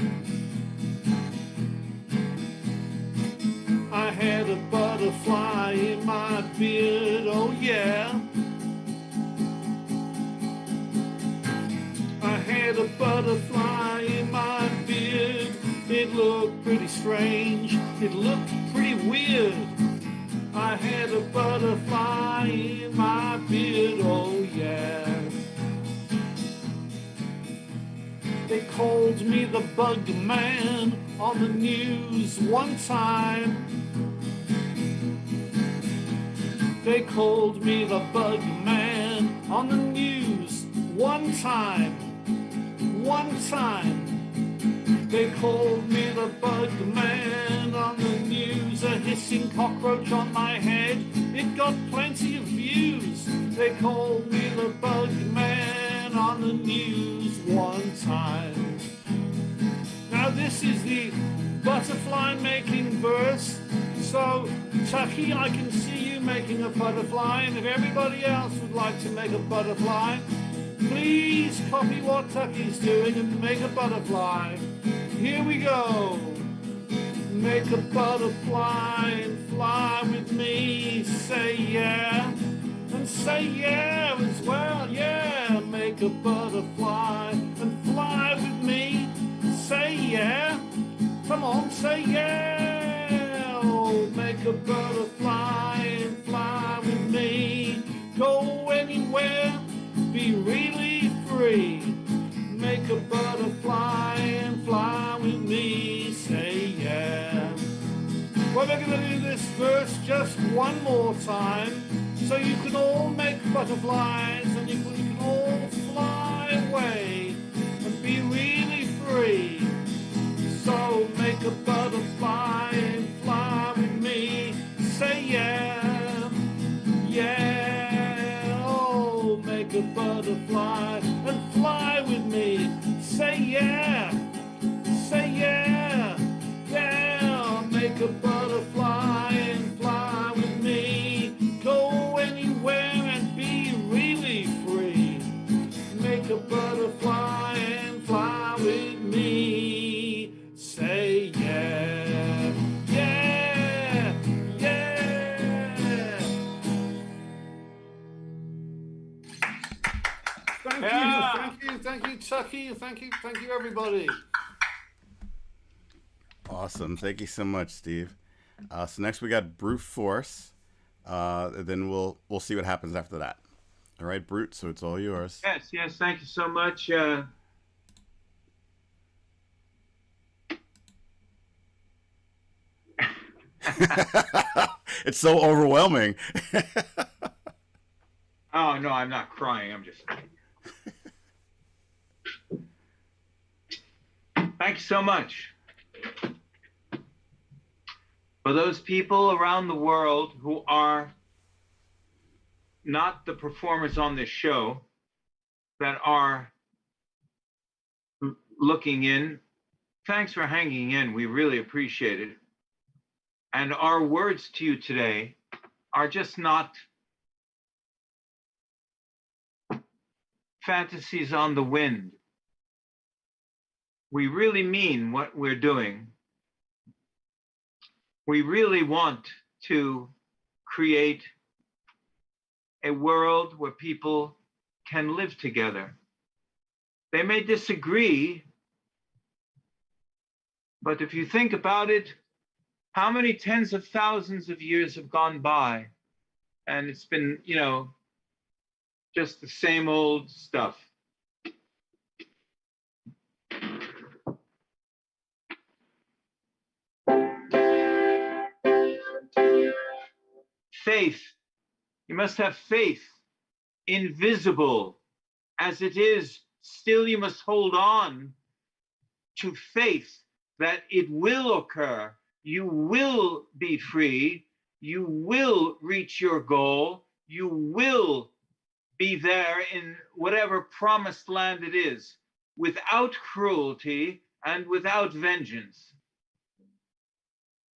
I had a butterfly in my beard, oh yeah. I had a butterfly in my beard. It looked pretty strange, it looked pretty weird. I had a butterfly in my beard, oh yeah. They called me the bug man on the news one time. They called me the bug man on the news one time. One time. They called me the bug man on the news. A hissing cockroach on my head, it got plenty of views. They called me the bug man on the news one time. Now this is the butterfly making verse. So Tucky, I can see you making a butterfly, and if everybody else would like to make a butterfly, please copy what Tucky's doing and make a butterfly. Here we go. Make a butterfly and fly with me. Say yeah. And say yeah as well. Yeah. Make a butterfly and fly with me. Say yeah. Come on, say yeah. Oh, make a butterfly and fly with me. Go anywhere. Be really free. Make a butterfly and fly with me. Say yeah. Well, we're going to do this verse just one more time, so you can all make butterflies and you can all fly away and be really free. So make a butterfly and fly with me. Say yeah, yeah. Oh, make a butterfly and fly with me. Say yeah, say yeah, yeah. Make a butterfly and fly with me. Go anywhere and be really free. Make a butterfly and fly with me. Say yeah, yeah, yeah. Thank you, Tucky. Thank you, everybody. Awesome. Thank you so much, Steve. So next we got Brute Force. Then we'll see what happens after that. All right, Brute, so it's all yours. Yes, thank you so much. It's so overwhelming. Oh, no, I'm not crying. I'm just... Thank you so much. For those people around the world who are not the performers on this show, that are looking in, thanks for hanging in. We really appreciate it. And our words to you today are just not fantasies on the wind. We really mean what we're doing. We really want to create a world where people can live together. They may disagree, but if you think about it, how many tens of thousands of years have gone by and it's been, just the same old stuff. Faith. You must have faith. Invisible as it is, still you must hold on to faith that it will occur. You will be free. You will reach your goal. You will be there in whatever promised land it is, without cruelty and without vengeance.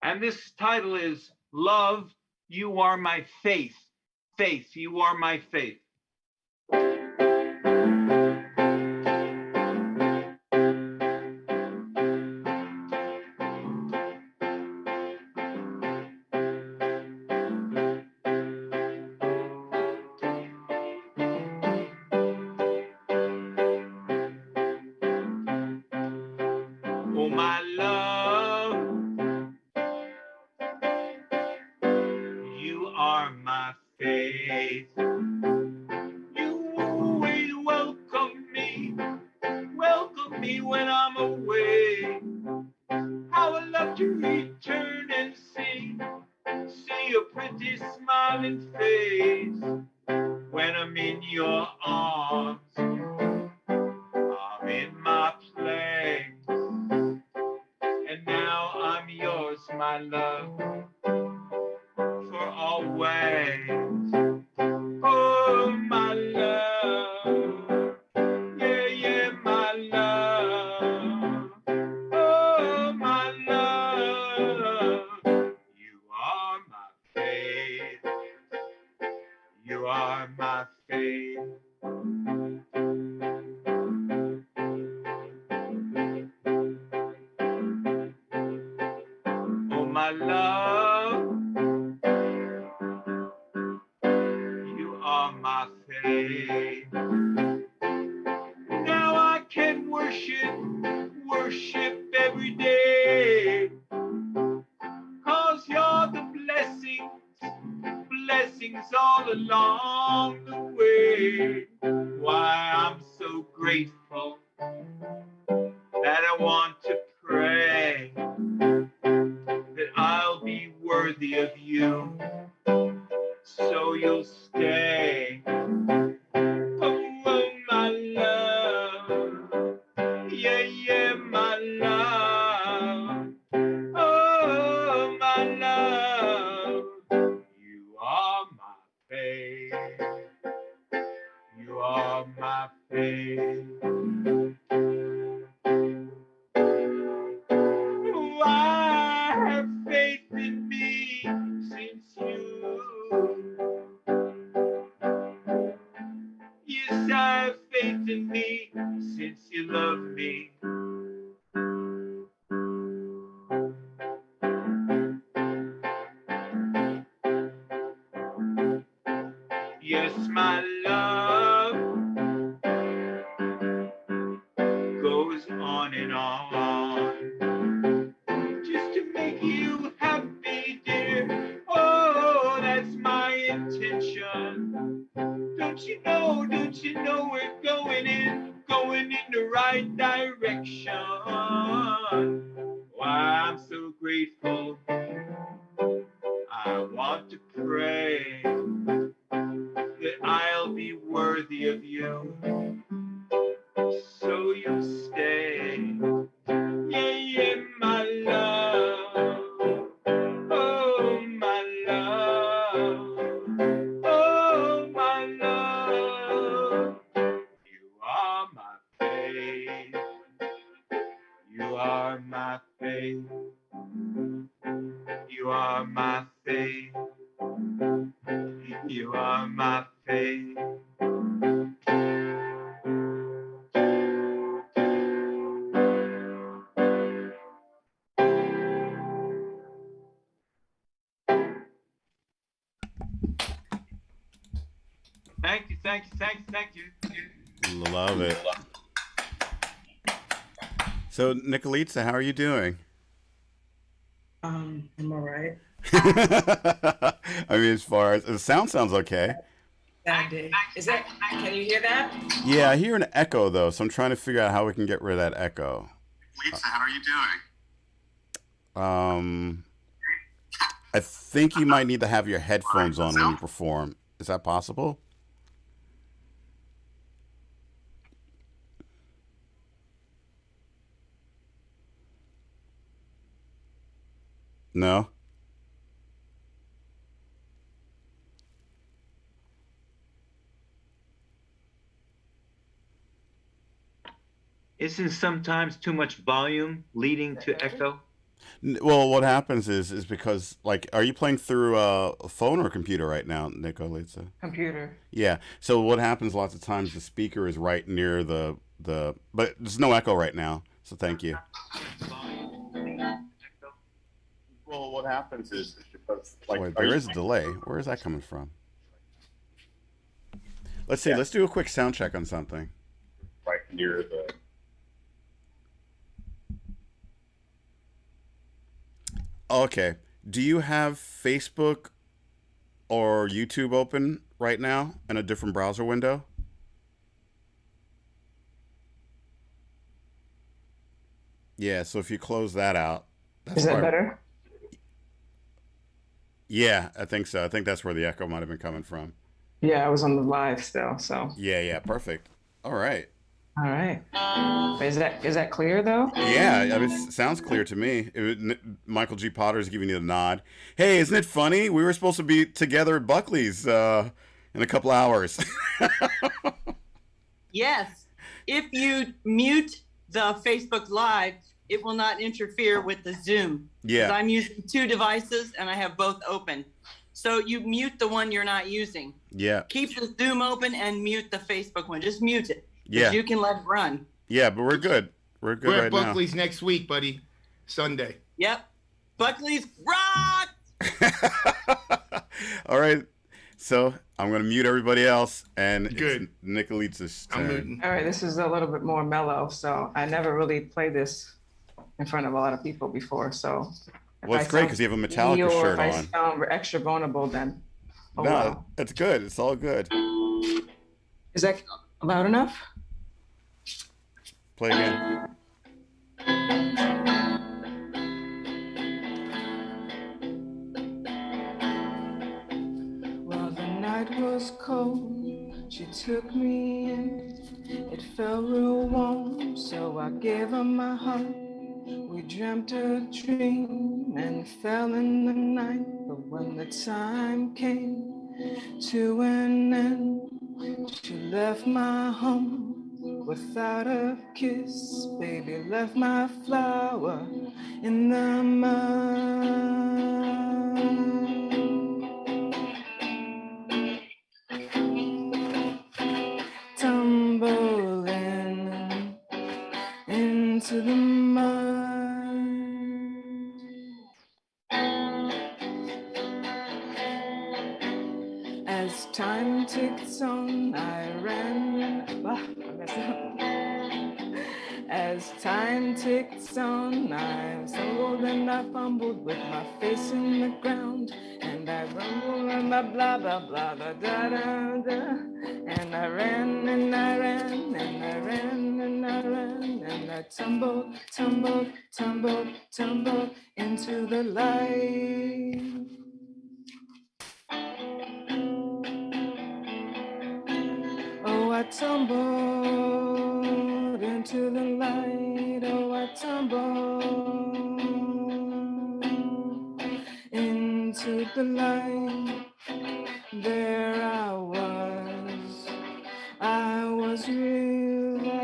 And this title is Love, You Are My Faith. Faith, you are my faith. Oh, my love, you are my faith. You always welcome me when I'm away. How I love to return and see your pretty smiling face. When I'm in your arms, I'm in my place. And now I'm yours, my love, for always. Oh, my love, yeah, yeah, my love. Oh, my love, you are my faith. You are my faith. Oh, my love, you are my faith. Now I can worship every day. 'Cause you're the blessings all along the way. Why, I'm so grateful that I want to pray that I'll be worthy of you, so you'll stay. Oh, my love, yeah, yeah, my love. Oh, my love, you are my faith. You are my faith. Why have faith in me since you? Yes, I have faith in me since you love me. Yes, my love goes on and on just to make you happy, dear. Oh, that's my intention. Don't you know we're going in the right direction. Why, I'm so grateful. I want to pray that I'll be worthy of you, so you stay. Yeah, yeah, my love. Oh, my love. Oh, my love. You are my faith. You are my faith. You are You are my fate. Thank you, thank you, thank you, thank you. Love it. So, Nicolita, how are you doing? I'm all right. I mean, as far as the sounds okay. That day. Is that? Can you hear that? Yeah, I hear an echo though, so I'm trying to figure out how we can get rid of that echo. Lisa, how are you doing? I think you might need to have your headphones on when you perform. Is that possible? No? Isn't sometimes too much volume leading to echo? Well, what happens is because like, are you playing through a phone or a computer right now, Nicolita? Computer. Yeah. So what happens lots of times the speaker is right near but there's no echo right now. So thank you. Well, what happens is because like there is a delay. Where is that coming from? Let's see. Let's do a quick sound check on something. Right near the. Okay. Do you have Facebook or YouTube open right now in a different browser window? Yeah, so if you close that out, Is that better? Yeah, I think so. I think that's where the echo might have been coming from. Yeah, I was on the live still, so. Yeah, perfect. All right. All right. Is that clear though? Yeah, I mean, it sounds clear to me. Michael G. Potter is giving you the nod. Hey, isn't it funny? We were supposed to be together at Buckley's in a couple hours. Yes. If you mute the Facebook Live, it will not interfere with the Zoom. Yeah. 'Cause I'm using two devices and I have both open. So you mute the one you're not using. Yeah. Keep the Zoom open and mute the Facebook one. Just mute it. Yeah. You can let it run. Yeah, but we're good. We're good We're right at now. Buckley's next week, buddy. Sunday. Yep. Buckley's rock! All right. So I'm going to mute everybody else, and Good. It's Nicolita's turn. I'm muting. All right, this is a little bit more mellow, so I never really played this in front of a lot of people before, so. if Well, I it's great sound because you have a funny Metallica or shirt if I on. sound extra vulnerable, then, oh No, well. it's good. It's all good. Is that loud enough? Play again. Well, the night was cold, she took me in. It felt real warm, so I gave her my heart. We dreamt a dream and fell in the night. But when the time came to an end, she left my home without a kiss. Baby left my flower in the mud. Tumbling into the mud. As time ticks on, I ran. I messed up. As time ticks on, I stumbled and I fumbled with my face in the ground. And I rumbled and blah blah blah blah da da da da. And I ran and I ran and I ran and I ran and I tumbled, tumbled, tumbled, tumbled into the light. Oh, I tumbled into the light. Oh, I tumbled into the light. There I was real light.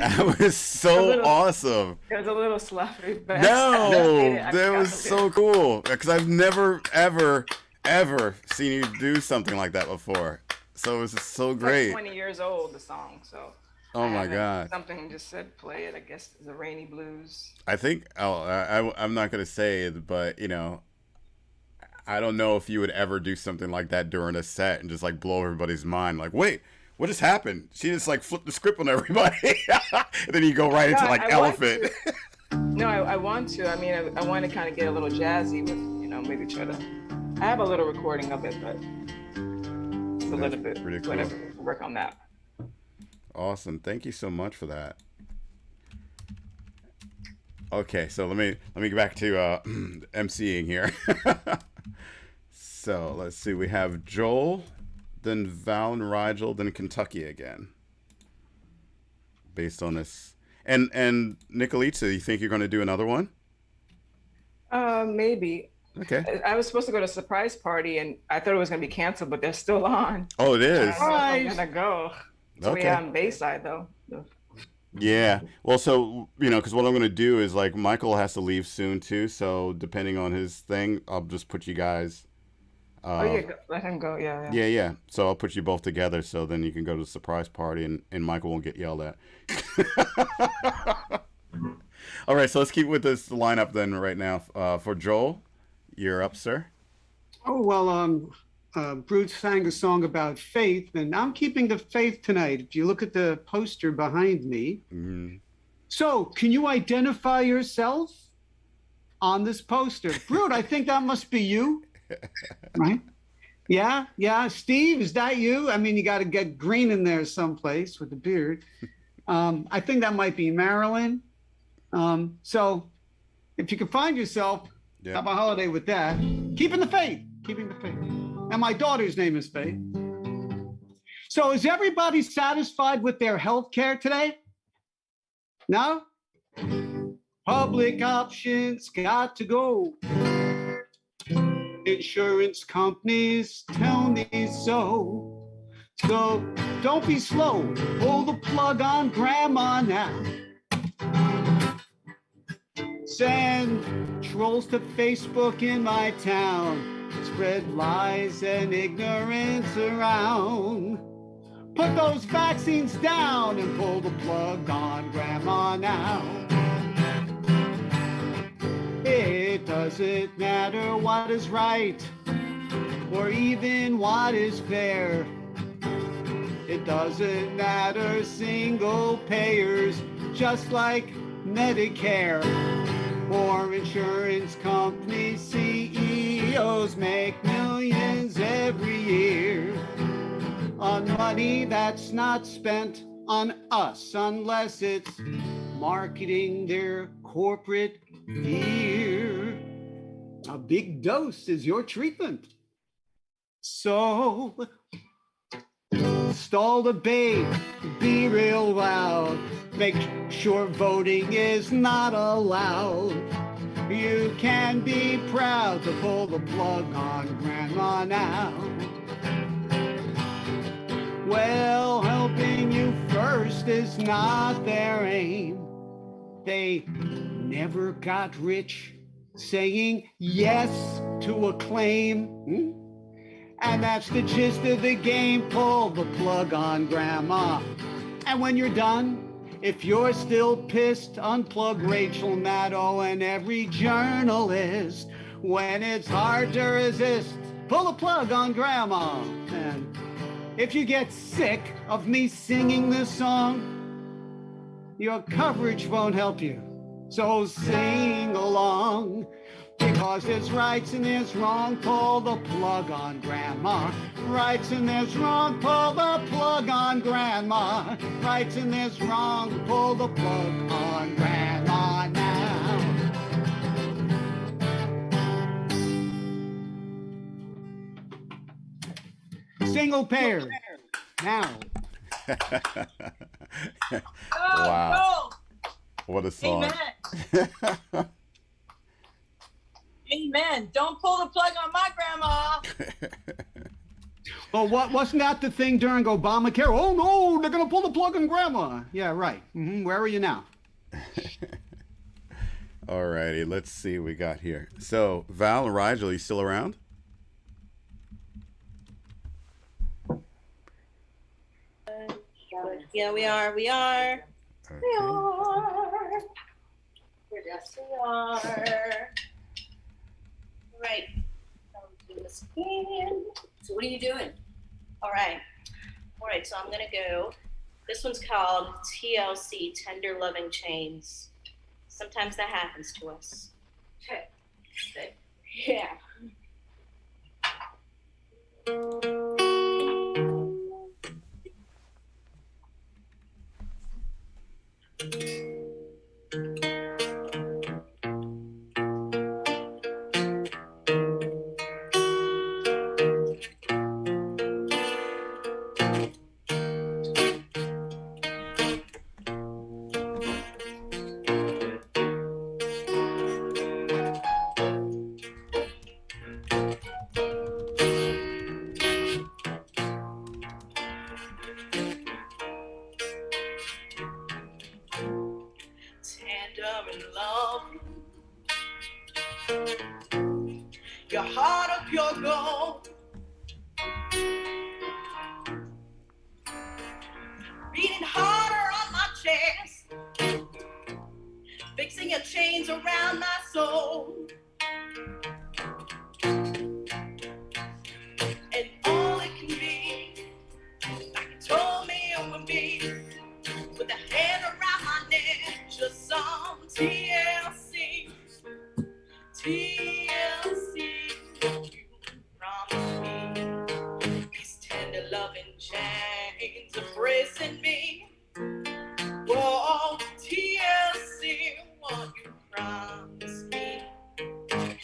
That was so awesome. It was a little sloppy, but No, that was so cool. Because I've never, ever, ever seen you do something like that before. So it was just so great. Like 20 years old, the song. So. Oh my God. Something just said play it. I guess the rainy blues. I think. I'm not gonna say it, but you know, I don't know if you would ever do something like that during a set and just like blow everybody's mind. Like, wait, what just happened? She just like flipped the script on everybody, and then you go right into like elephant. No, I want to. I mean, I want to kind of get a little jazzy with, maybe try to. I have a little recording of it, but it's a little bit. Pretty cool. Whatever. Work on that. Awesome. Thank you so much for that. Okay, so let me get back to emceeing here. So let's see. We have Joel, then Val and Rigel, then Kentucky again. Based on this, and Nicolita, you think you're going to do another one? Maybe. Okay. I was supposed to go to a surprise party, and I thought it was going to be canceled, but they're still on. Oh, it is. I'm gonna go. So Okay. yeah, on Bayside though. Yeah. Well, so, because what I'm going to do is like Michael has to leave soon too. So depending on his thing, I'll just put you guys. Let him go. Yeah. Yeah. So I'll put you both together. So then you can go to the surprise party and Michael won't get yelled at. All right. So let's keep with this lineup then right now. For Joel, you're up, sir. Oh, well, Bruce sang a song about faith, and I'm keeping the faith tonight. If you look at the poster behind me. Mm-hmm. So, can you identify yourself on this poster? Bruce, I think that must be you, right? Yeah. Steve, is that you? I mean, you got to get green in there someplace with the beard. I think that might be Marilyn. So, if you can find yourself, have a holiday with that. Keeping the faith. And my daughter's name is Faith. So is everybody satisfied with their health care today? No? Public options got to go. Insurance companies tell me so. So don't be slow. Pull the plug on grandma now. Send trolls to Facebook in my town. Spread lies and ignorance around. Put those vaccines down and pull the plug on grandma now. It doesn't matter what is right or even what is fair. It doesn't matter single payers, just like Medicare. Or insurance company CEOs make millions every year on money that's not spent on us unless it's marketing their corporate fear. A big dose is your treatment. So stall the bait, be real loud. Make sure voting is not allowed. You can be proud to pull the plug on grandma now. Well, helping you first is not their aim. They never got rich saying yes to a claim. And that's the gist of the game. Pull the plug on grandma. And when you're done, if you're still pissed, unplug Rachel Maddow and every journalist. When it's hard to resist, pull the plug on grandma. And if you get sick of me singing this song, your coverage won't help you. So sing along. Because there's rights and there's wrong, pull the plug on grandma. Rights and there's wrong, pull the plug on grandma. Rights and there's wrong, pull the plug on grandma now. Single payer, now. Wow. What a song. Amen. Amen. Don't pull the plug on my grandma. Well, wasn't that the thing during Obamacare? Oh no, they're gonna pull the plug on grandma. Yeah, right. Where are you now? All righty, let's see what we got here. So, Val and Rigel, you still around? Yeah, we are. We are. Okay. We are. Yes, we are. Right. Do this again. So what are you doing? All right. All right. So I'm gonna go. This one's called TLC, Tender Loving Chains. Sometimes that happens to us. Okay. Yeah. Tender and loving, your heart of pure gold, beating harder on my chest, fixing your chains around my soul. And all it can be, like you told me it would be, with a hand around my neck, just some TLC. TLC, you promised me these tender loving chains embracing me. Whoa, TLC, what you promised me,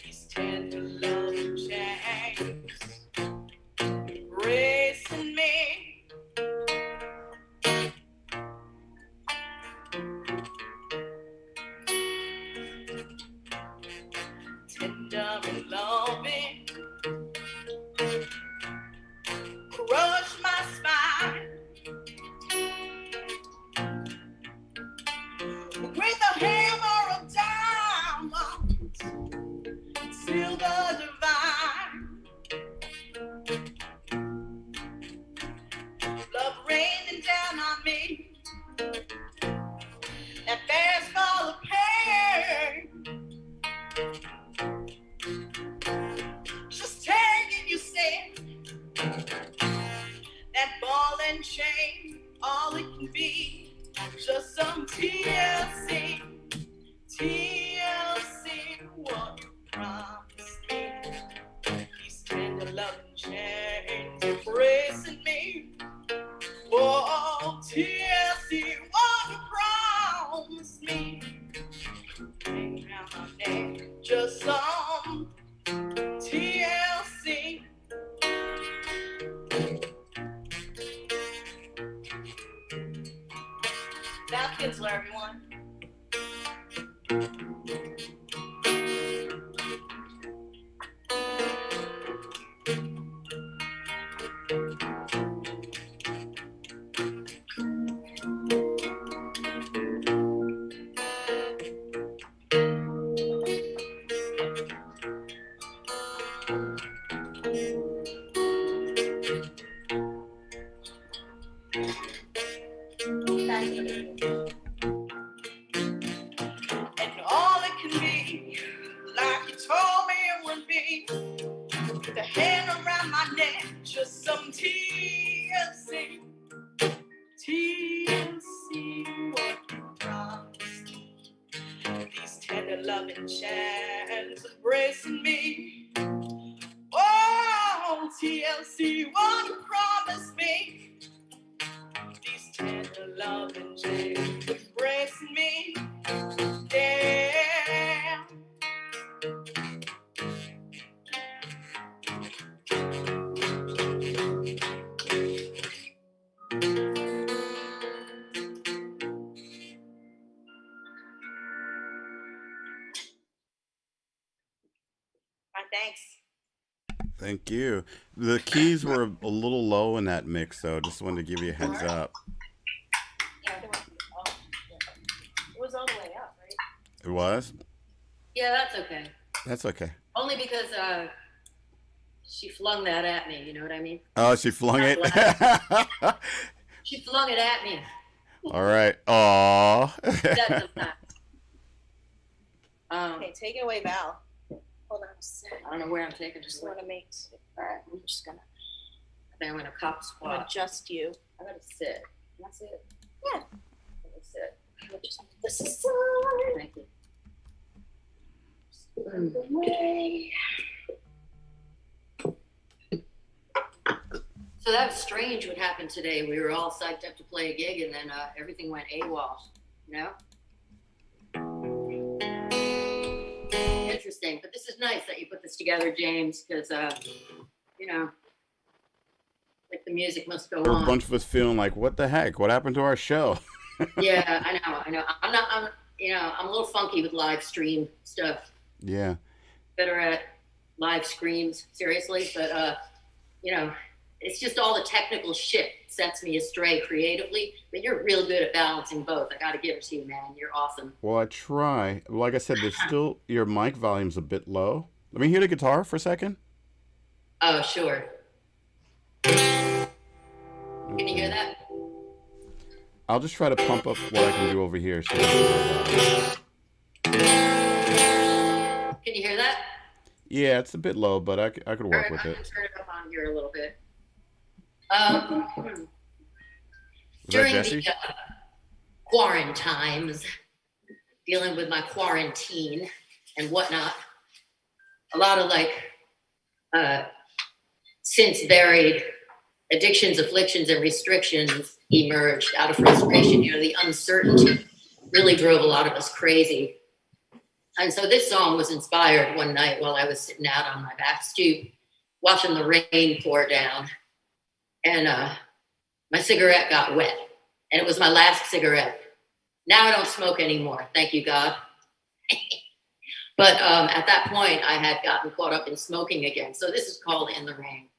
these tender loving chains embracing me. Tender and loving, crush my spine with a hammer of diamonds, silver divine. Love raining down on me, that fast fall of pain. Just taking you said, that ball and chain, all it can be, just some TLC. TLC, what you promised me, these tender loving chains embracing me. Whoa, TLC, what you promised me, hang around my neck, just some TLC. Val Kinsler, everyone. And all it can be, like you told me it would be, with a hand around my neck, just some TLC. TLC, what you promised me, these tender loving chains embracing me. Oh, TLC, what you promised me, these tender loving chains embracing me. Yeah. My thanks. Thank you. The keys were a little low in that mix, though. Just wanted to give you a heads up. Yeah, it was all the way up, right? It was? Yeah, that's okay. That's okay. Only because she flung that at me. You know what I mean? Oh, she flung it? She flung it at me. All right. Aw. That's a fact. Okay, take it away, Val. Hold on a second. I don't know where I'm taking. Just want to make. All right, I'm just gonna. I think I'm gonna cop I'm gonna squat. adjust you. I gotta sit. Can I sit? Yeah. I gotta sit. I'm gonna just move this aside. Thank you. Out of the way. So that was strange what happened today. We were all psyched up to play a gig and then everything went AWOL, you know? Interesting, but this is nice that you put this together, James, because, you know, like the music must go There were a on. bunch of us feeling like, what the heck? What happened to our show? Yeah, I know. I'm a little funky with live stream stuff. Yeah. Better at live screams, seriously, but, you know, it's just all the technical shit sets me astray creatively, but you're real good at balancing both. I gotta give it to you, man. You're awesome. Well, I try. Like I said, there's still, your mic volume's a bit low. Let me hear the guitar for a second. Oh, sure. Can you hear that? I'll just try to pump up what I can do over here. So Can you hear that? yeah, it's a bit low, but I could All work right, with I'm it. gonna turn it up on here a little bit. Was that During Jesse? the quarantines, dealing with my quarantine and whatnot, a lot of since varied addictions, afflictions, and restrictions emerged out of frustration. You know, the uncertainty really drove a lot of us crazy. And so this song was inspired one night while I was sitting out on my back stoop, watching the rain pour down. And my cigarette got wet. And it was my last cigarette. Now I don't smoke anymore. Thank you, God. But at that point, I had gotten caught up in smoking again. So this is called In the Rain.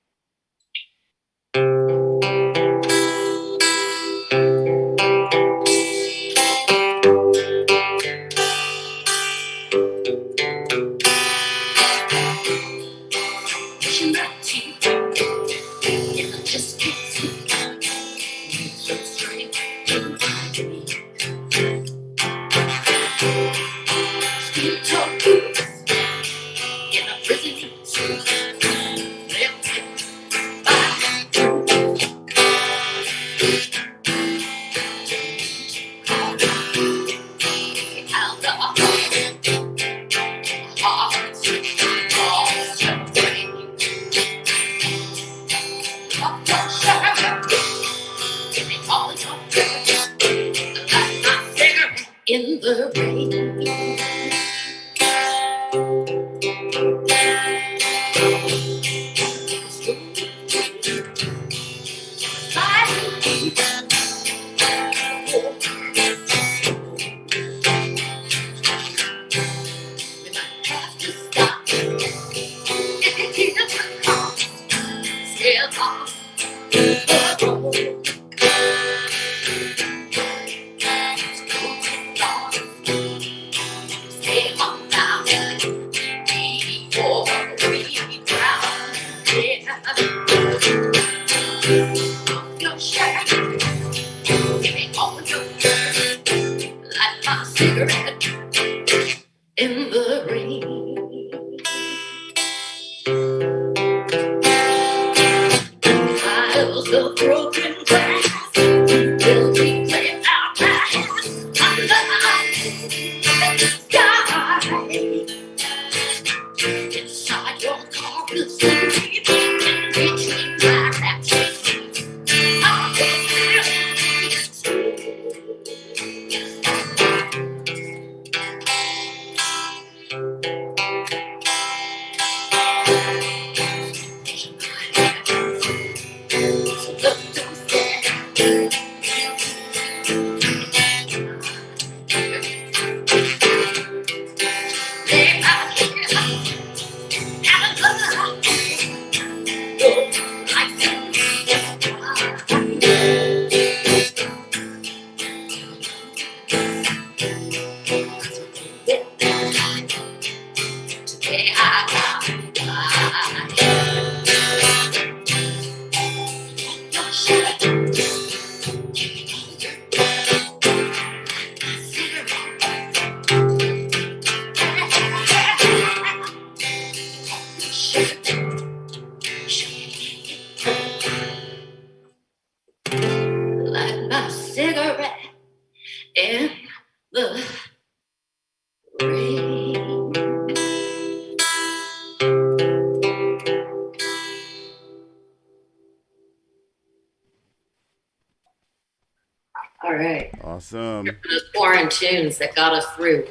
Awesome. Those foreign tunes that got us through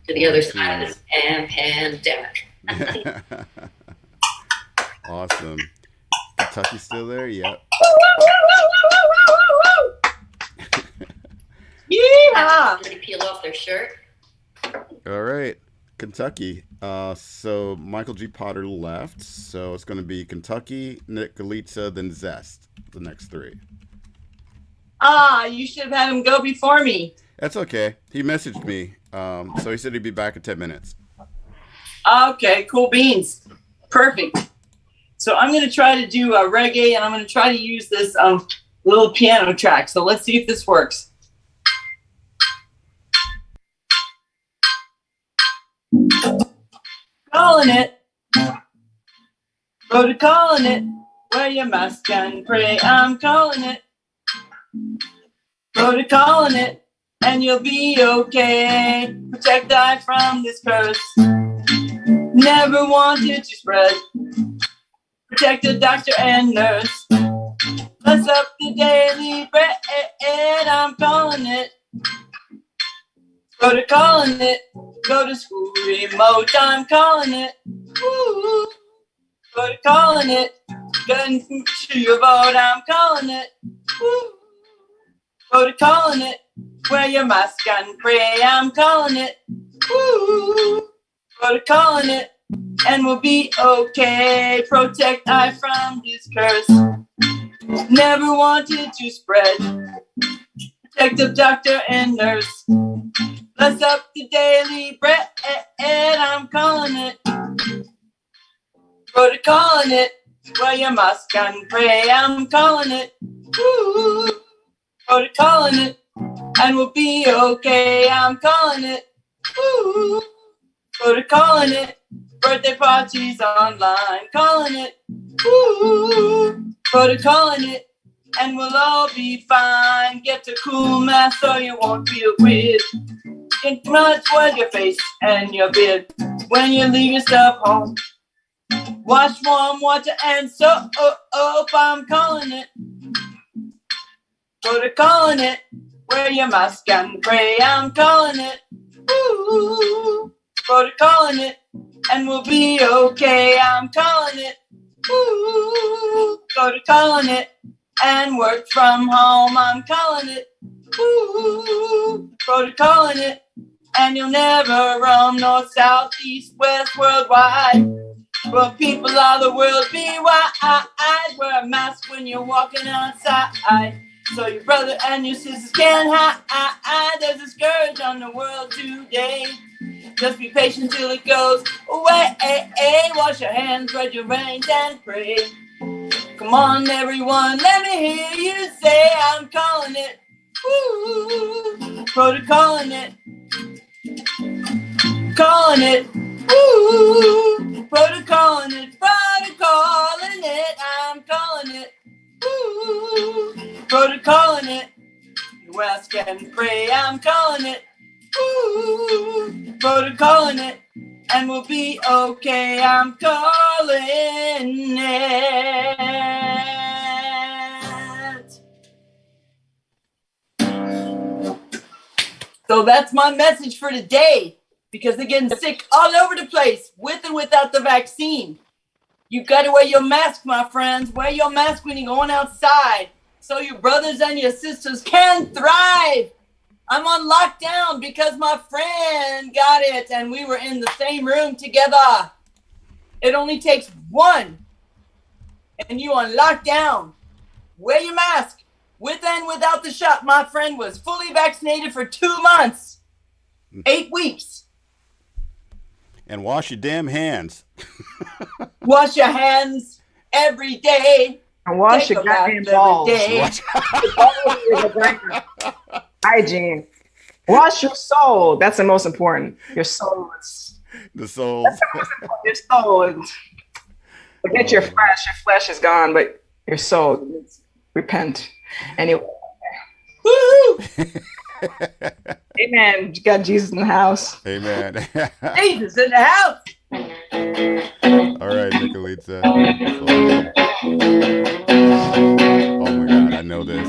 to the other side of this pandemic. Awesome. Kentucky still there? Yep. Yeah. Somebody peel off their shirt. All right. Kentucky. So Michael G. Potter left. So it's going to be Kentucky, Nick Galitza, then Zest. The next three. You should have had him go before me. That's okay. He messaged me. So he said he'd be back in 10 minutes. Okay, cool beans. Perfect. So I'm going to try to do a reggae, and I'm going to try to use this little piano track. So let's see if this works. Calling it. Go to calling it. Wear your mask and pray. I'm calling it. Go to calling it. And you'll be okay. Protect I from this curse. Never wanted to spread. Protect the doctor and nurse. Bless up the daily bread. I'm calling it. Go to calling it. Go to school remote. I'm calling it. Woo. Go to calling it. Going to your vote. I'm calling it. Woo. Go to calling it. Wear your mask and pray. I'm calling it. Woo. Go to calling it. And we'll be okay. Protect I from this curse. Never wanted to spread. Protect the doctor and nurse. Bless up the daily bread. I'm calling it. Go to calling it. Wear your mask and pray. I'm calling it. Woo. Go to calling it. And we'll be okay. I'm calling it. Woo. Go to calling it. Birthday parties online. Calling it. Woo. Go to calling it. And we'll all be fine. Get a cool mask so you won't feel weird. Get much towards your face and your beard. When you leave your stuff home, wash warm water and soap. I'm calling it. Go to calling it. Wear your mask and pray. I'm calling it. Woo. Go to calling it. And we'll be okay. I'm calling it. Woo. Go to calling it. And work from home. I'm calling it. Woo. Go to calling it. And you'll never roam north, south, east, west, worldwide. But people of the world be wide. Wear a mask when you're walking outside. So your brother and your sisters can hide. There's a scourge on the world today. Just be patient till it goes away. Wash your hands, spread your reins, and pray. Come on, everyone, let me hear you say, I'm calling it. Woo. Protocoling it. Calling it. Woo. Protocoling it. Protocoling it. I'm calling it. Woo. Protocoling it. You ask and pray. I'm calling it. Woo. Protocoling it. And we'll be okay. I'm calling it. So that's my message for today, because they're getting sick all over the place, with and without the vaccine. You got to wear your mask, my friends. Wear your mask when you're going outside so your brothers and your sisters can thrive. I'm on lockdown because my friend got it and we were in the same room together. It only takes one and you on lockdown. Wear your mask. With and without the shot, my friend was fully vaccinated for 2 months, 8 weeks. And wash your damn hands. Wash your hands every day. And wash your goddamn balls. Hygiene. Wash your soul. That's the most important. Your soul is. The soul. Your soul is. Forget your flesh. Your flesh is gone, but your soul. Repent. Anyway. Woo! Amen. You got Jesus in the house. Amen. Jesus in the house. All right, Nicolita. Oh my God, I know this.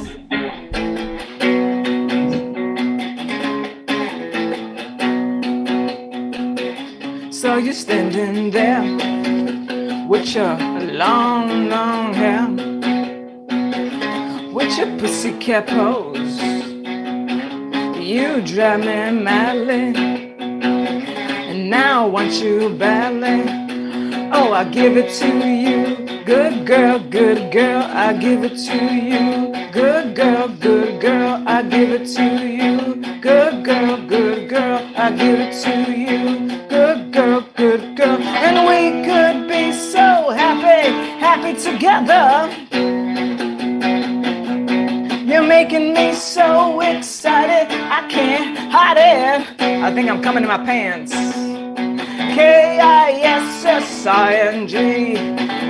with your long, long hair, with your pussycat pose. You drive me madly, and now I want you badly. Oh, I give it to you, good girl, I give it to you, good girl, I give it to you, good girl, I give it to you, good girl, and we could be so happy together. You're making me so excited, I can't hide it. I think I'm coming in my pants.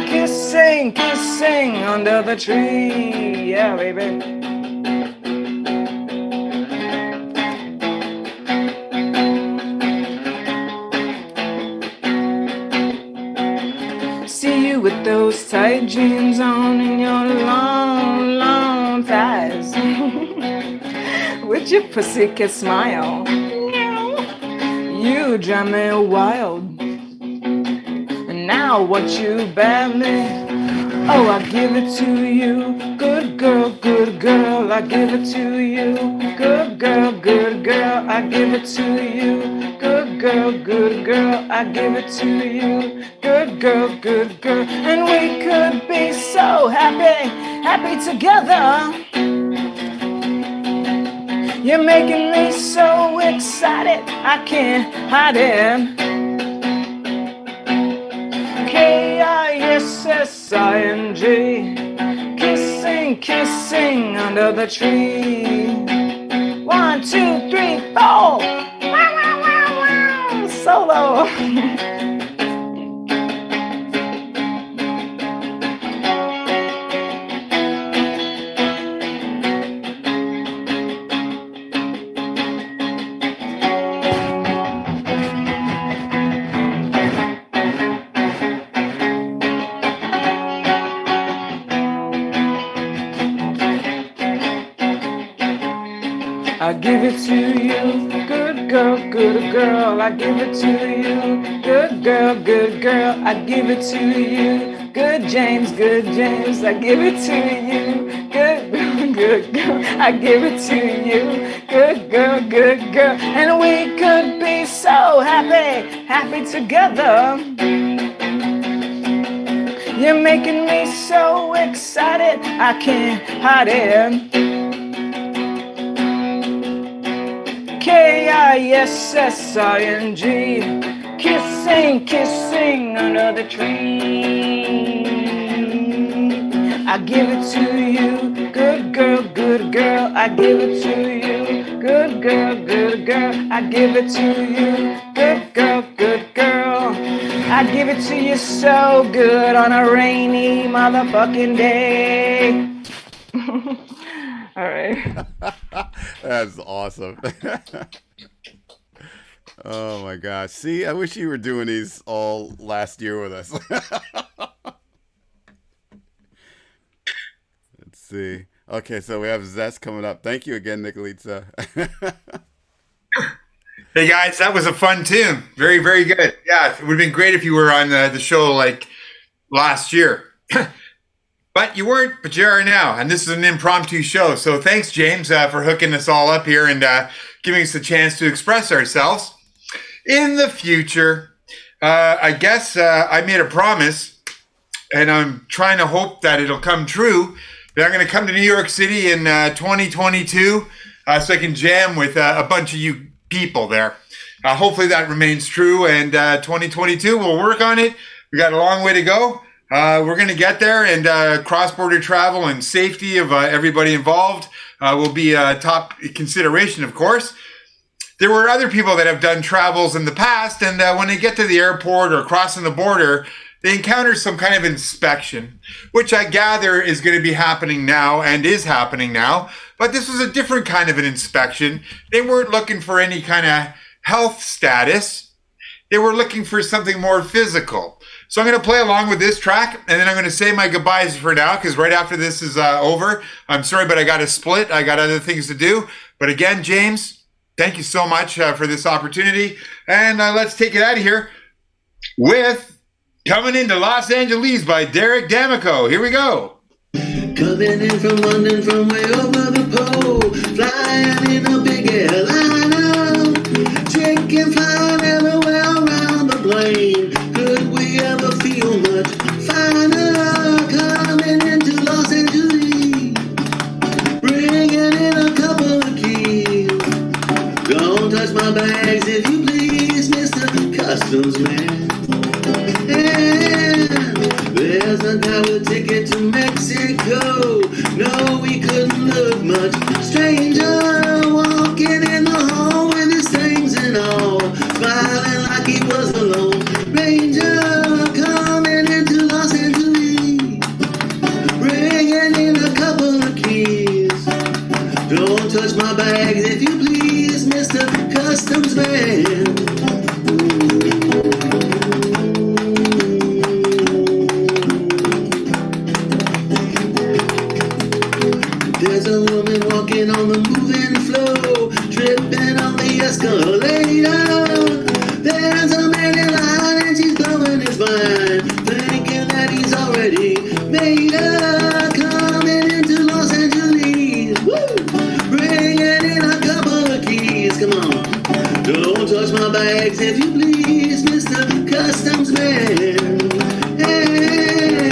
Kissing, kissing under the tree. Yeah, baby. See you with those tight jeans on and your long, long thighs. With your pussycat smile. You drive me wild. And now I want you badly. Oh, I give it to you. Good girl, I give it to you. Good girl, I give it to you. Good girl, I give it to you. Good girl, and we could be so happy together. You're making me so excited, I can't hide it. Kissing, kissing under the tree. 1, 2, 3, 4. Wow, wow, wow, wow. Solo. I give it to you, good girl, I give it to you, good girl, I give it to you, good James, I give it to you, good girl, I give it to you, good girl, and we could be so happy together. You're making me so excited, I can't hide it. Kissing, kissing under the tree. I give it to you, good girl, I give it to you, good girl, I give it to you, good girl, I give it to you so good on a rainy motherfucking day. All right. That's awesome. Oh my gosh. See, I wish you were doing these all last year with us. Let's see. Okay, so we have Zest coming up. Thank you again, Nicolita. Hey guys, that was a fun tune. Very, very good. Yeah, it would have been great if you were on the show like last year. But you weren't, but you are now. And this is an impromptu show. So thanks, James, for hooking us all up here and giving us a chance to express ourselves. In the future, I guess I made a promise, and I'm trying to hope that it'll come true, that I'm going to come to New York City in 2022 so I can jam with a bunch of you people there. Hopefully that remains true, and 2022, we'll work on it. We got a long way to go. We're going to get there, and cross-border travel and safety of everybody involved will be a top consideration, of course. There were other people that have done travels in the past, and when they get to the airport or crossing the border, they encounter some kind of inspection, which I gather is going to be happening now and is happening now. But this was a different kind of an inspection. They weren't looking for any kind of health status. They were looking for something more physical. So I'm going to play along with this track, and then I'm going to say my goodbyes for now, because right after this is over, I'm sorry, but I got to split. I got other things to do. But again, James, thank you so much for this opportunity. And let's take it out of here with Coming into Los Angeles by Derek D'Amico. Here we go. Coming in from London from way over the pole, flying in a big airliner, chicken flying everywhere around the plane. Could we ever feel much finer? Coming into Los Angeles, bringing in a couple of keys. Don't touch my bags if you please, Mr. Customs Man. There's a guy with a ticket to Mexico. No, we couldn't look much stranger. Walking in the hall with his things and all, smiling like he was a lone ranger. Coming into Los Angeles, bringing in a couple of keys. Don't touch my bags if you please, Mr. Customs Man. There's a woman walking on the moving floor, tripping on the escalator. There's a man in line and she's blowing his mind, thinking that he's already made her. Coming into Los Angeles, woo! Bringing in a couple of keys. Come on, don't touch my bags if you please, Mr. Customs Man.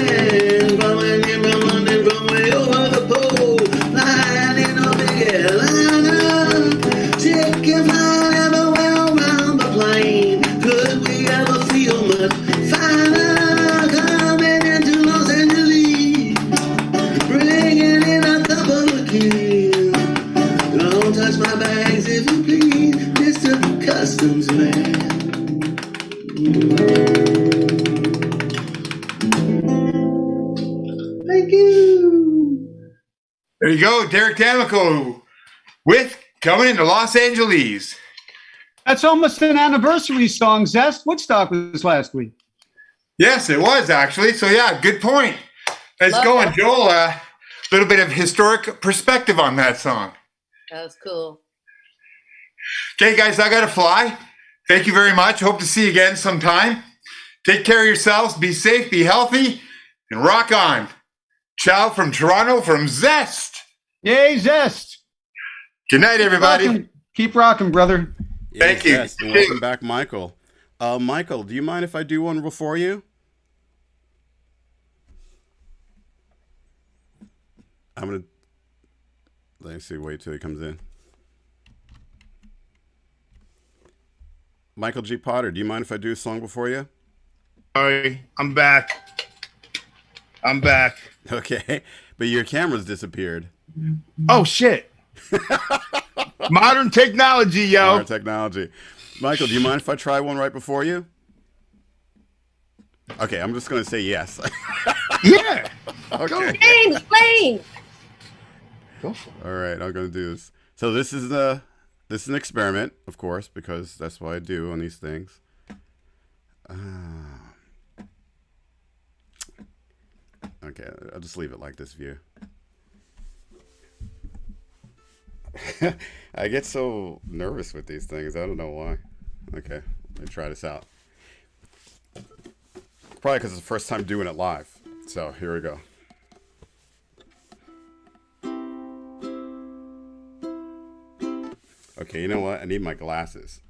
And blowing in from London from way over the pole, flying in a big airliner, chicken flying everywhere around the plane. Could we ever feel much finer? Coming into Los Angeles, bringing in a couple of keys. Don't touch my bags if you please, Mr. Customs Man. Thank you. There you go, Derek D'Amico with Coming into Los Angeles. That's almost an anniversary song, Zest. Woodstock was last week. Yes, it was actually. So yeah, good point. Let's Love go it. on, Joel. A little bit of historic perspective on that song. That was cool. Okay, guys, I gotta fly. Thank you very much. Hope to see you again sometime. Take care of yourselves. Be safe, be healthy, and rock on. Ciao from Toronto, from Zest. Yay, Zest. Good night, everybody. Keep rocking, brother. Thank you. Yes, and welcome back, Michael. Michael, do you mind if I do one before you? I'm gonna let me see. Wait till he comes in. Michael G. Potter, do you mind if I do a song before you? Sorry, I'm back. I'm back. Okay, but your camera's disappeared. Oh shit! Modern technology, yo. Modern technology. Michael, do you mind if I try one right before you? Okay, I'm just gonna say yes. Yeah. Okay. James, Lane. Go for it. All right, I'm gonna do this. So this is an experiment, of course, because that's what I do on these things. Okay, I'll just leave it like this view. I get so nervous with these things. I don't know why. Okay, let me try this out. Probably because it's the first time doing it live. So here we go. Okay, you know what? I need my glasses.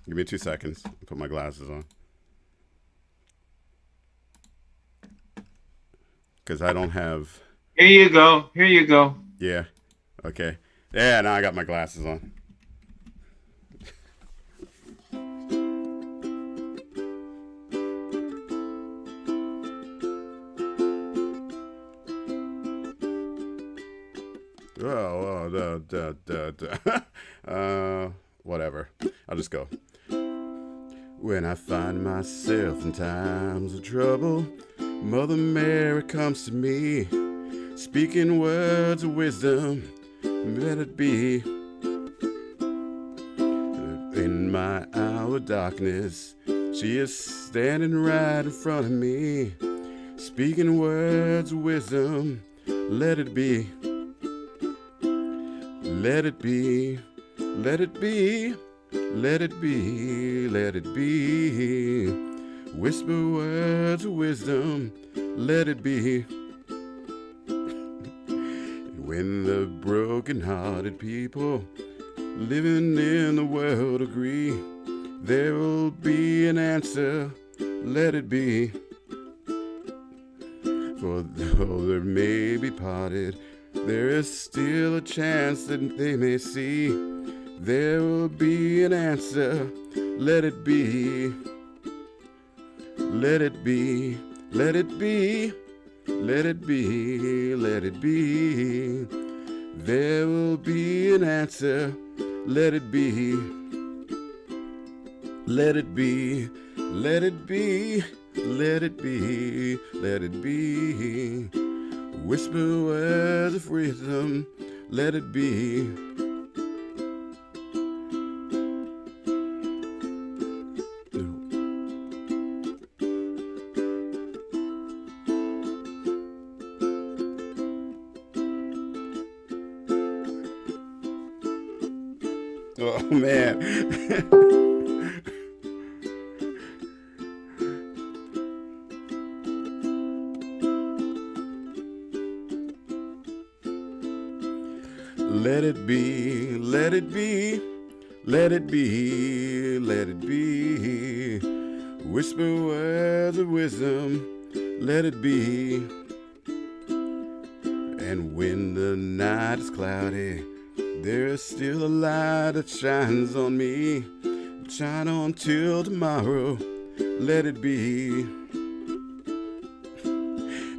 Give me 2 seconds. I'll put my glasses on. Because I don't have... Here you go. Here you go. Yeah. Okay. Yeah, now I got my glasses on. Whatever. I'll just go. When I find myself in times of trouble, Mother Mary comes to me, speaking words of wisdom, let it be. In my hour of darkness, she is standing right in front of me, speaking words of wisdom, let it be. Let it be, let it be, let it be, let it be. Whisper words of wisdom, let it be. And when the broken-hearted people living in the world agree, there will be an answer, let it be. For though they may be parted, there is still a chance that they may see. There will be an answer, let it be. Let it be, let it be, let it be, let it be. There will be an answer, let it be. Let it be, let it be, let it be, let it be. Whisper words of wisdom, let it be. Oh man. Let it be, let it be, let it be, let it be. Whisper words of wisdom, let it be. And when the night is cloudy, there is still a light that shines on me. Shine on till tomorrow, let it be.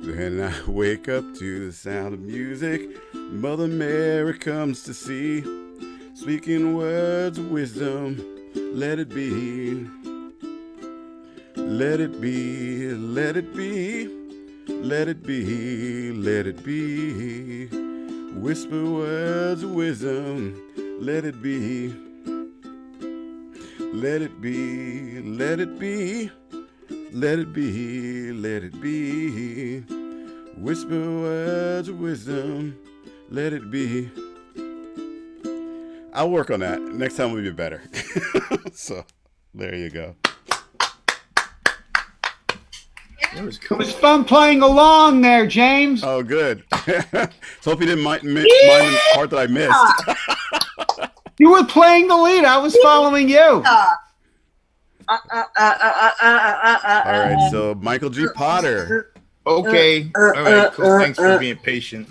Then I wake up to the sound of music. Mother Mary comes to see, speaking words of wisdom, let it be. Let it be, let it be, let it be, let it be. Whisper words of wisdom, let it be. Let it be, let it be, let it be, let it be. Whisper words of wisdom, let it be. I'll work on that. Next time will be better. So, there you go. It was fun playing along there, James. Oh, good. So hope you didn't mind the part that I missed. You were playing the lead. I was following you. All right, so Michael G. Potter. Okay. All right, cool. Thanks for being patient.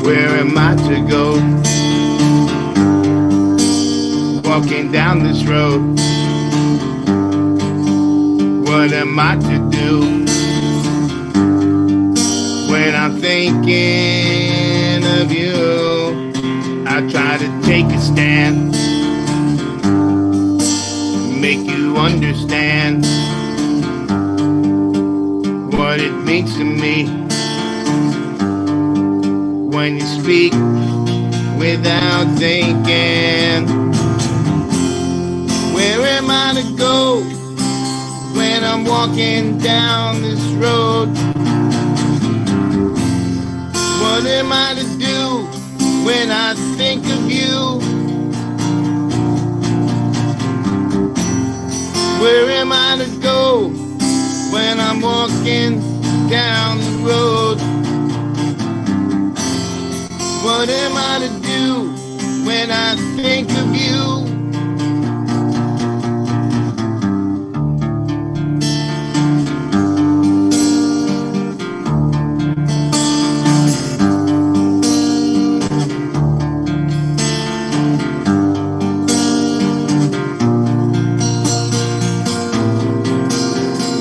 Where am I to go? Walking down this road. What am I to do when I'm thinking of you? I try to take a stand, make you understand what it means to me when you speak without thinking. Where am I to go when I'm walking down this road? What am I to do when I think of you? Where am I to go when I'm walking down the road? What am I to do when I think of you?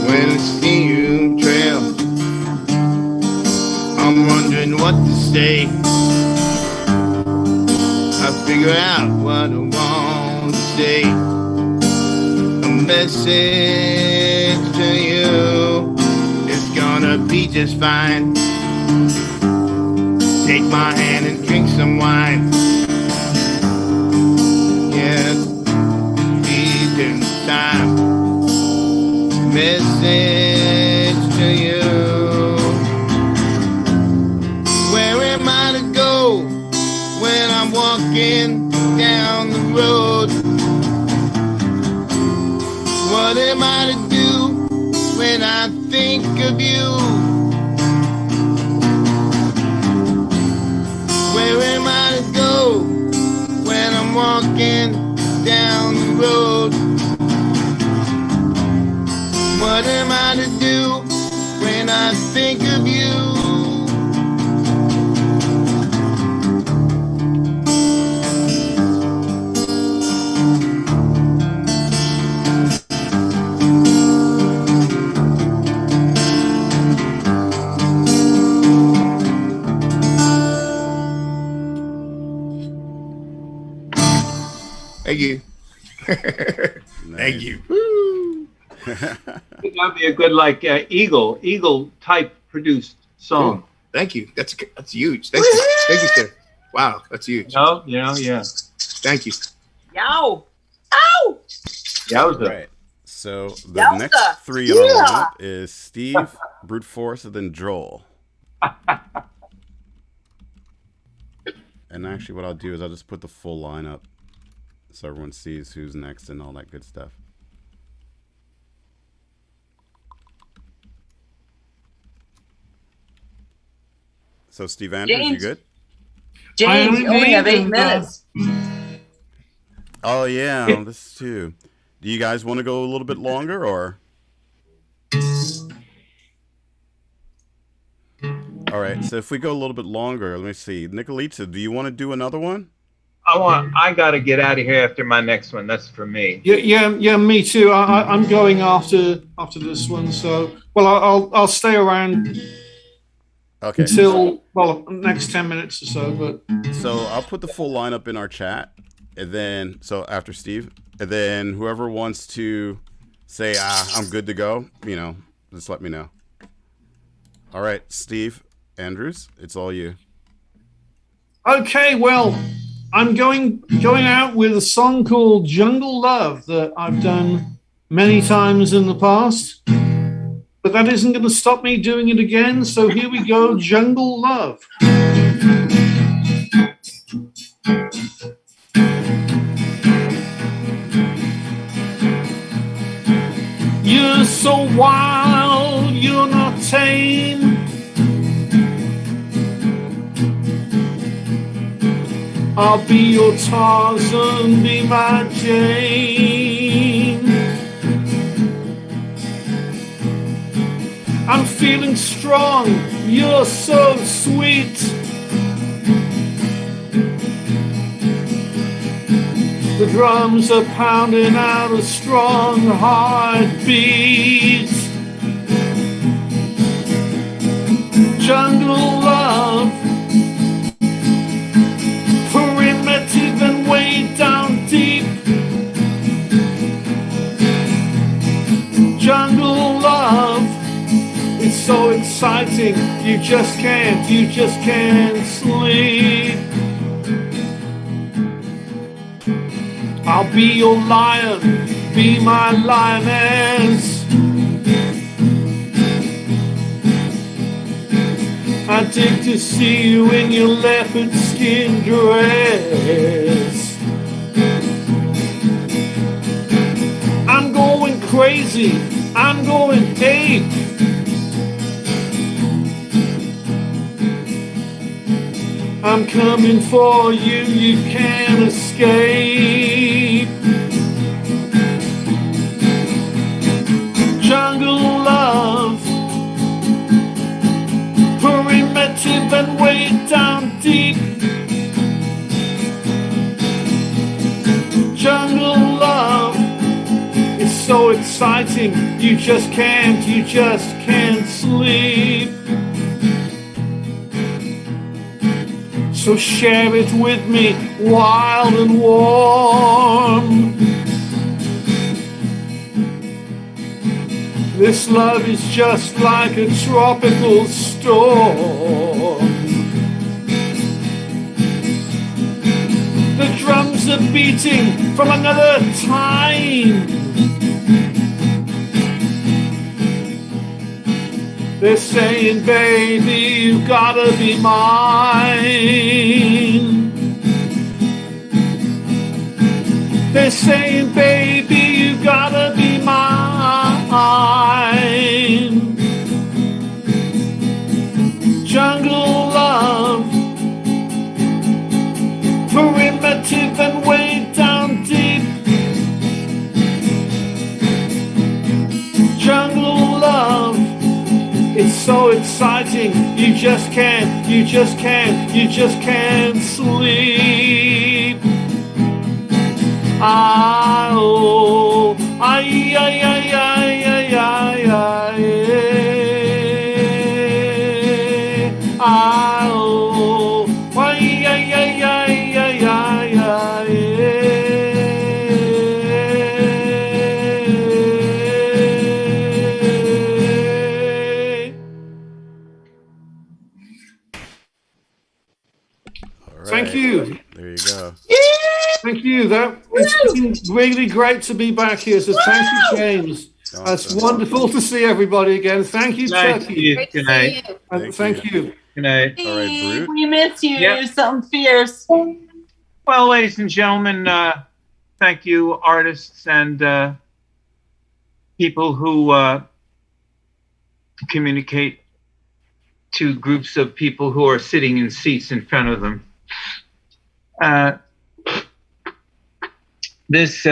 When I see you trail, I'm wondering what to say. I figure out what I want to say. message to you. It's gonna be just fine. Take my hand and drink some wine. Yes, Eating time. Message to you. Where am I to go when I'm walking down the road? What am I to do when I think of you? Where am I to go when I'm walking down the road? What am I to do when I think of you? Thank you. Thank you. Woo. That'd be a good Eagle type produced song. Cool. Thank you. That's huge. Thank you. Thank you, sir. Wow, that's huge. No, yeah. Thank you. Yow! Ow! Yowza. Right. So the Yowza. next three on the lineup is Steve, Brute Force, and then Joel. And actually, what I'll do is I'll just put the full lineup so everyone sees who's next and all that good stuff. So, Steve Andrews, you James. good? James, you only have 8 minutes. Oh, yeah, this too. Do you guys want to go a little bit longer, or? All right, so if we go a little bit longer, let me see. Nicolita, do you want to do another one? I got to get out of here after my next one. That's for me. Yeah, me too. I'm going after this one. So, well, I'll stay around Okay. until next 10 minutes or so. But So I'll put the full lineup in our chat, and then after Steve, and then whoever wants to say I'm good to go, just let me know. All right, Steve Andrews, it's all you. okay, well, I'm going out with a song called Jungle Love that I've done many times in the past, but that isn't going to stop me doing it again. So here we go, Jungle Love. You're so wild, you're not tame. I'll be your Tarzan, be my Jane. I'm feeling strong, you're so sweet. The drums are pounding out a strong heartbeat. Jungle love, primitive and way down deep. Jungle love, it's so exciting, you just can't sleep. I'll be your lion, be my lioness. I dig to see you in your leopard skin dress. I'm going crazy, I'm going ape. I'm coming for you, you can't escape. Jungle love, primitive and way down deep. Jungle love, it's so exciting, you just can't sleep. So share it with me, wild and warm. This love is just like a tropical storm. The drums are beating from another time. They're saying, baby, you gotta be mine. They're saying, baby, you gotta be mine. Jungle love, primitive and way down deep. Jungle love, it's so exciting. You just can't sleep. Ah, oh, ay, ay, ay, ay, ay, ay, ay, ah, oh, ay, ay, ay, ay, ay, ay, Thank you. There you go. Thank you. It's been really great to be back here. So thank you, James. It's wonderful to see everybody again. Thank you, Turkey. Good night. Thank you. Good night. All right, Brute. We miss you. Yep. Something fierce. Well, ladies and gentlemen, thank you, artists and people who communicate to groups of people who are sitting in seats in front of them. This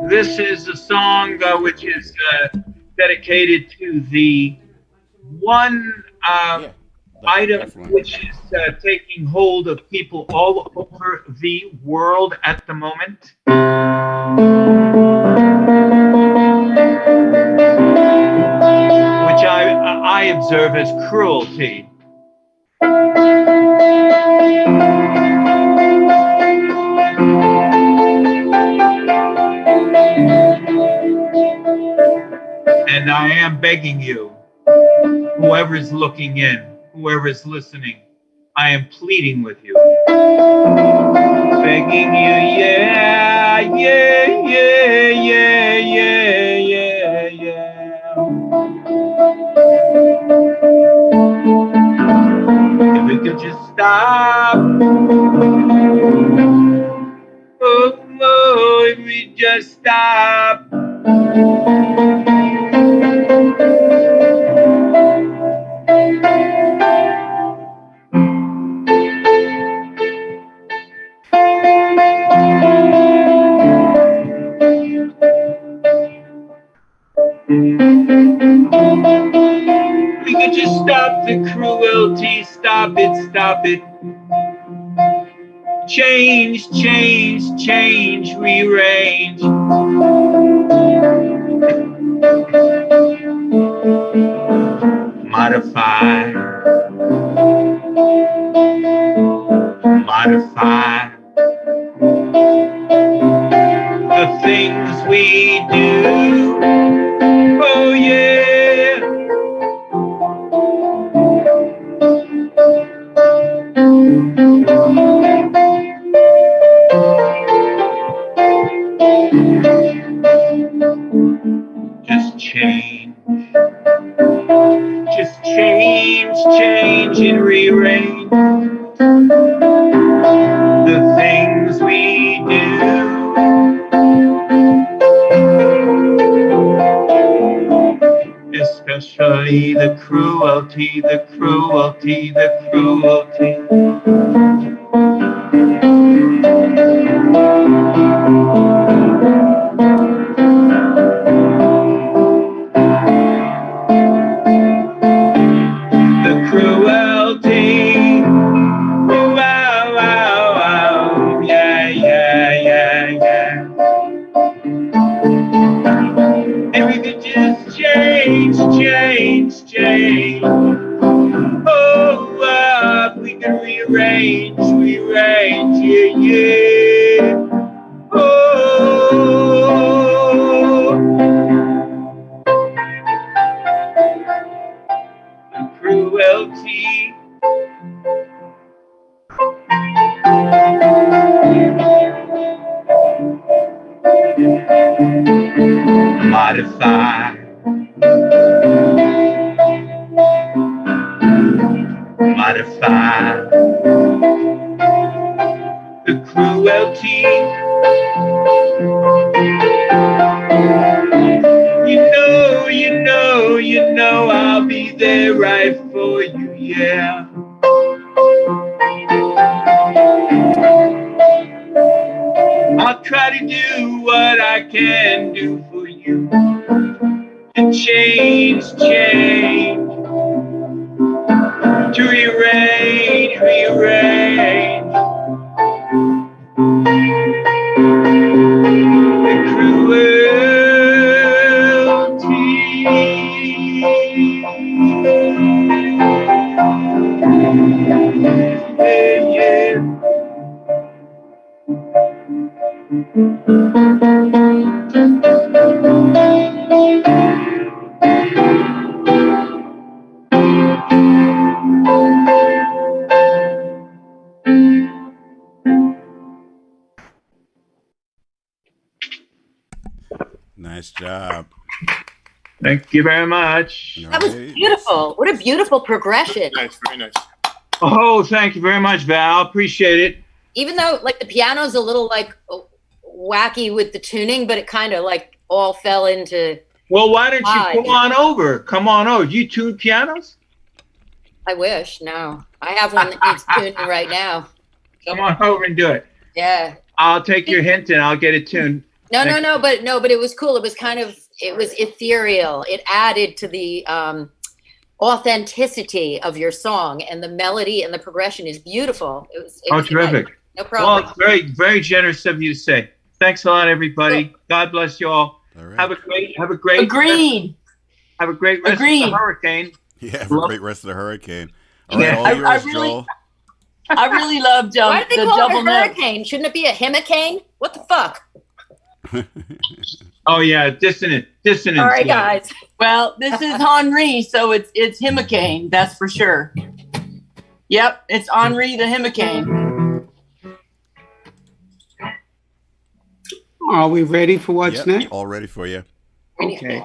This is a song which is dedicated to the one item which is taking hold of people all over the world at the moment. Which I observe as cruelty. And I am begging you, whoever's looking in, whoever's listening, I am pleading with you. Begging you, yeah, yeah, yeah, yeah, yeah, yeah, yeah. If we could just stop. Oh, if we just stop. We could just stop the cruelty, stop it. Change, change, change, rearrange. Modify. Modify. The things we do. Oh yeah. Just change. Just change, change and rearrange the things we do. Especially the cruelty, the cruelty, the cruelty. rearrange, yeah, yeah. Oh, the cruelty. Modify. Modify. The cruelty. You know I'll be there right for you, yeah. I'll try to do what I can do for you. To change, to rearrange, the cruelty. Yeah, yeah. Nice job. Thank you very much. That was beautiful. What a beautiful progression. Nice, very nice. Oh, thank you very much, Val. Appreciate it. Even though like the piano's a little like wacky with the tuning, but it kind of like all fell into. Well, why don't you come on over? Come on over. You tune pianos? I wish. No, I have one that needs tuning right now. Come on over and do it. Yeah. I'll take your hint and I'll get it tuned. No, but it was cool. It was it was ethereal. It added to the authenticity of your song, and the melody and the progression is beautiful. It was terrific. Nice. No problem. Well, it's very, very generous of you to say. Thanks a lot, everybody. Cool. God bless you all. Right. Have a great. Agreed. Have a great rest of the hurricane. Yeah, have a great rest of the hurricane. All right, all I yours, really- Joel. I really loved Why did they the call double it a note. hurricane? Shouldn't it be a hurricane? What the fuck? Oh yeah, dissonance. All right, guys. Well, this is Henri, so it's Hurricane, that's for sure. Yep, it's Henri the Hurricane. Are we ready for what's Yep, next? all ready for you. Okay.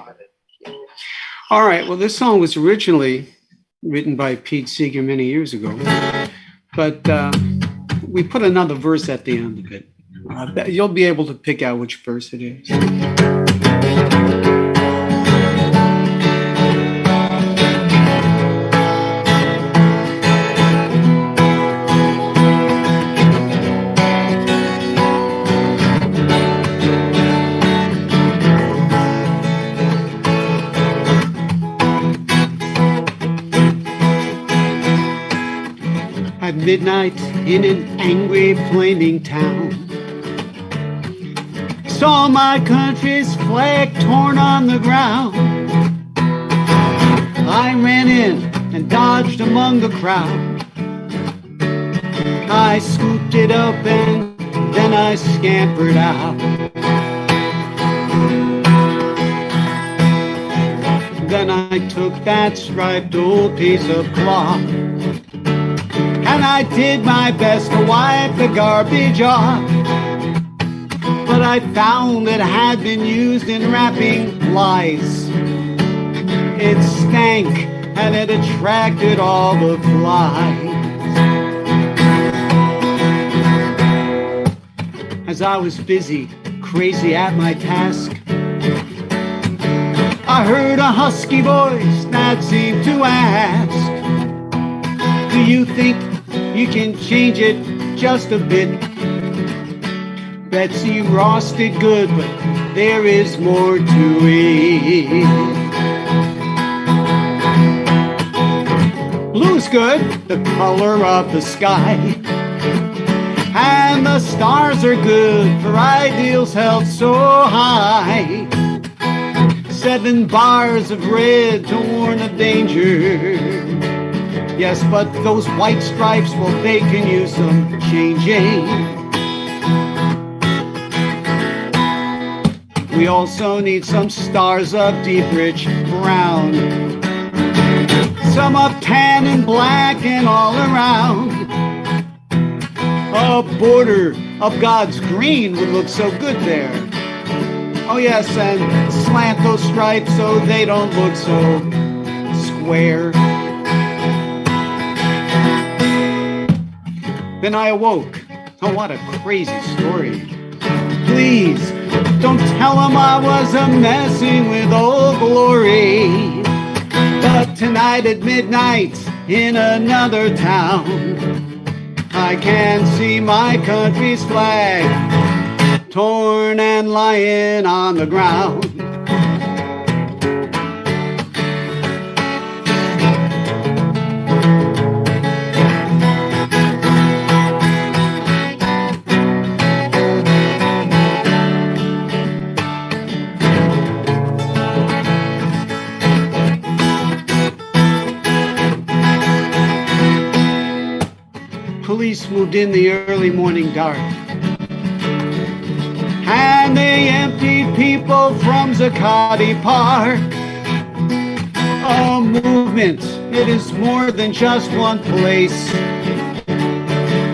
All right. Well, this song was originally written by Pete Seeger many years ago, but we put another verse at the end of it. You'll be able to pick out which verse it is. At midnight in an angry, flaming town, saw my country's flag torn on the ground. I ran in and dodged among the crowd. I scooped it up and then I scampered out. Then I took that striped old piece of cloth, and I did my best to wipe the garbage off. But I found it had been used in wrapping lies. It stank and it attracted all the flies. As I was busy, crazy at my task, I heard a husky voice that seemed to ask, do you think you can change it just a bit? Betsy Ross did good, but there is more to it. Blue's good, the color of the sky, and the stars are good for ideals held so high. 7 bars of red to warn of danger, Yes, but those white stripes, well, they can use some changing. We also need some stars of deep, rich brown. Some of tan and black and all around. A border of God's green would look so good there. Oh yes, and slant those stripes so they don't look so square. Then I awoke. Oh, what a crazy story. Please, don't tell him I was a-messing with Old Glory. But tonight at midnight in another town, I can see my country's flag torn and lying on the ground. Police moved in the early morning dark, and they emptied people from Zuccotti Park. A movement, it is more than just one place.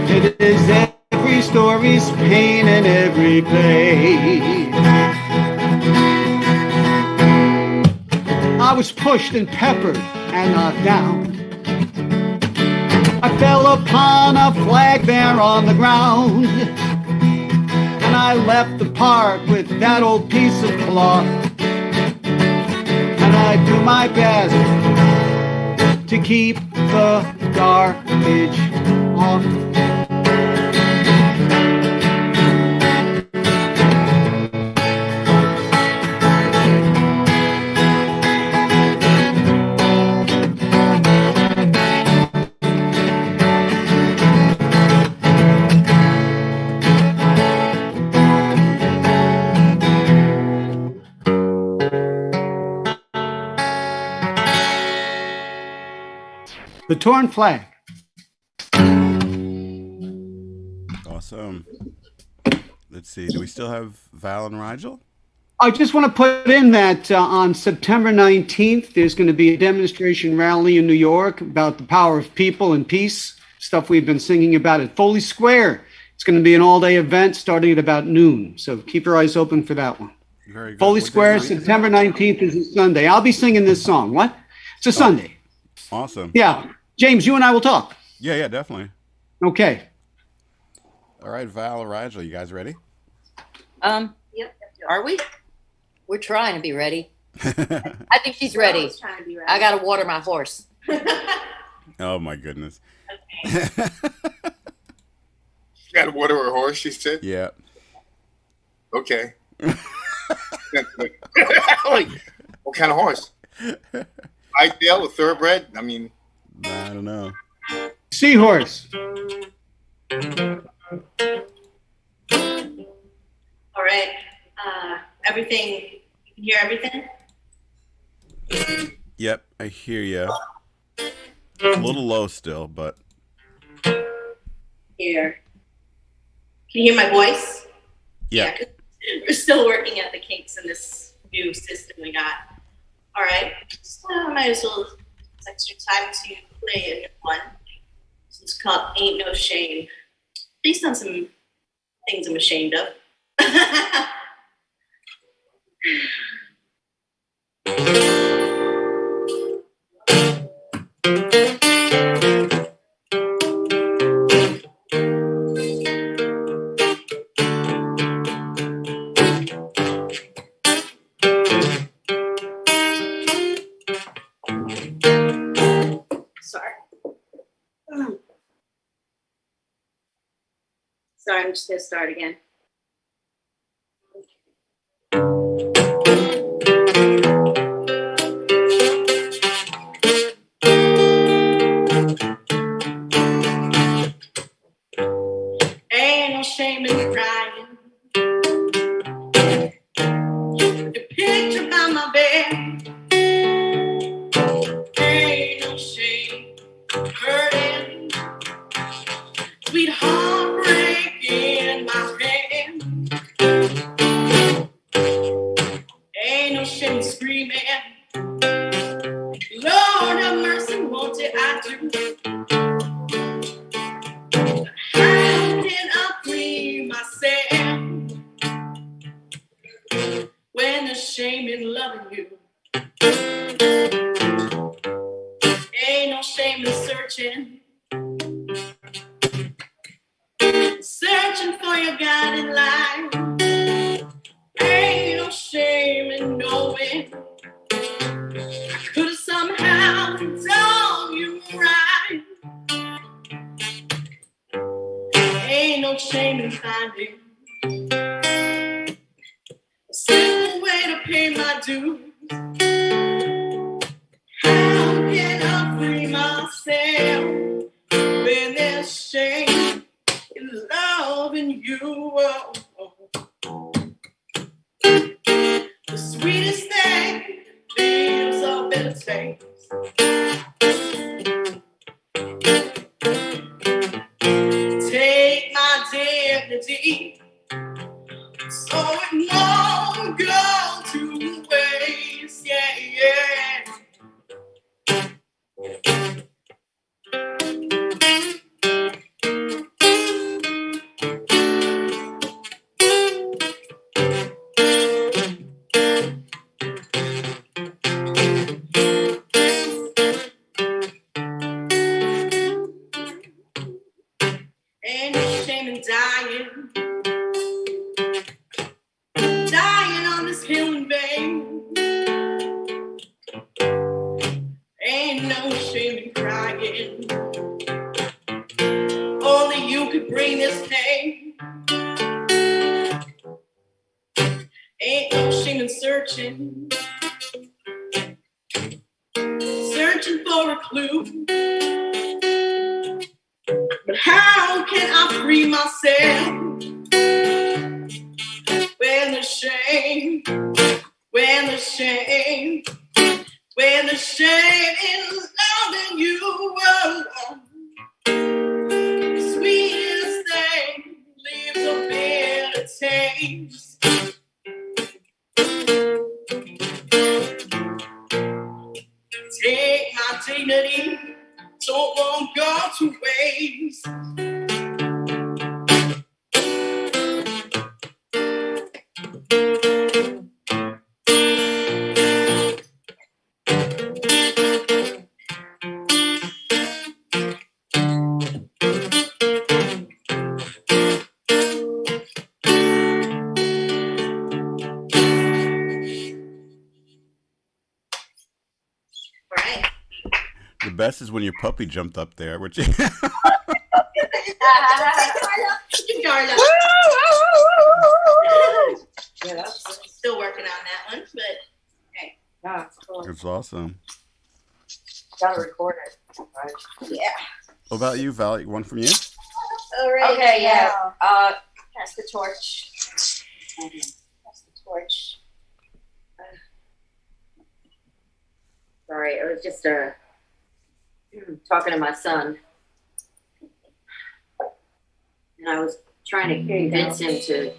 It is every story's pain in every place. I was pushed and peppered and knocked down. I fell upon a flag there on the ground, and I left the park with that old piece of cloth, and I do my best to keep the garbage off. The torn flag. Awesome. Let's see. Do we still have Val and Rigel? I just want to put in that on September 19th, there's going to be a demonstration rally in New York about the power of people and peace, stuff we've been singing about at Foley Square. It's going to be an all-day event starting at about noon. So keep your eyes open for that one. Very good. Foley Square, September 19th is a Sunday. I'll be singing this song. What? It's a Sunday. Awesome. Yeah. James, you and I will talk. Yeah, definitely. Okay. All right, Val or Rigel, you guys ready? Yep. Are we? We're trying to be ready. I think she's ready. I got to water my horse. Oh, my goodness. Got to water her horse, she said? Yeah. Okay. Like, what kind of horse? Whitetail or thoroughbred? I mean, I don't know. Seahorse. All right. Everything, you can hear everything? Yep, I hear you. A little low still, but. Here. Can you hear my voice? Yeah. 'Cause we're still working at the kinks in this new system we got. All right. So I might as well use extra time to play a new one. It's called Ain't No Shame. Based on some things I'm ashamed of. Sorry, I'm just gonna start again. Ain't no shame in crying. The picture by my bed. Ain't no shame shame in loving you. Ain't no shame in searching. Searching for your guiding light. Ain't no shame in knowing I could have somehow done you right. Ain't no shame in finding a simple way to pay my dues. How can I free myself when there's shame in loving you? Oh, oh. The sweetest thing leaves a bitter taste. Take my dignity so it won't go to waste. Yeah, yeah. Ain't no shame in dying on this hill in vain. Ain't no shame in crying. Only you could bring this pain. Ain't no shame in searching for a clue. But how can I free myself when the shame in loving you? Sweetest thing leaves a bitter taste. Take my dignity, so it won't go to waste. The best is when your puppy jumped up there, which Darla. Yeah, still working on that one, but hey. Yeah, it's cool. it's awesome. Gotta record it. Right. Yeah. What about you, Val? One from you? All right. Okay, yeah. Pass the torch. Pass the torch. Sorry, I was just talking to my son, and I was trying to convince him to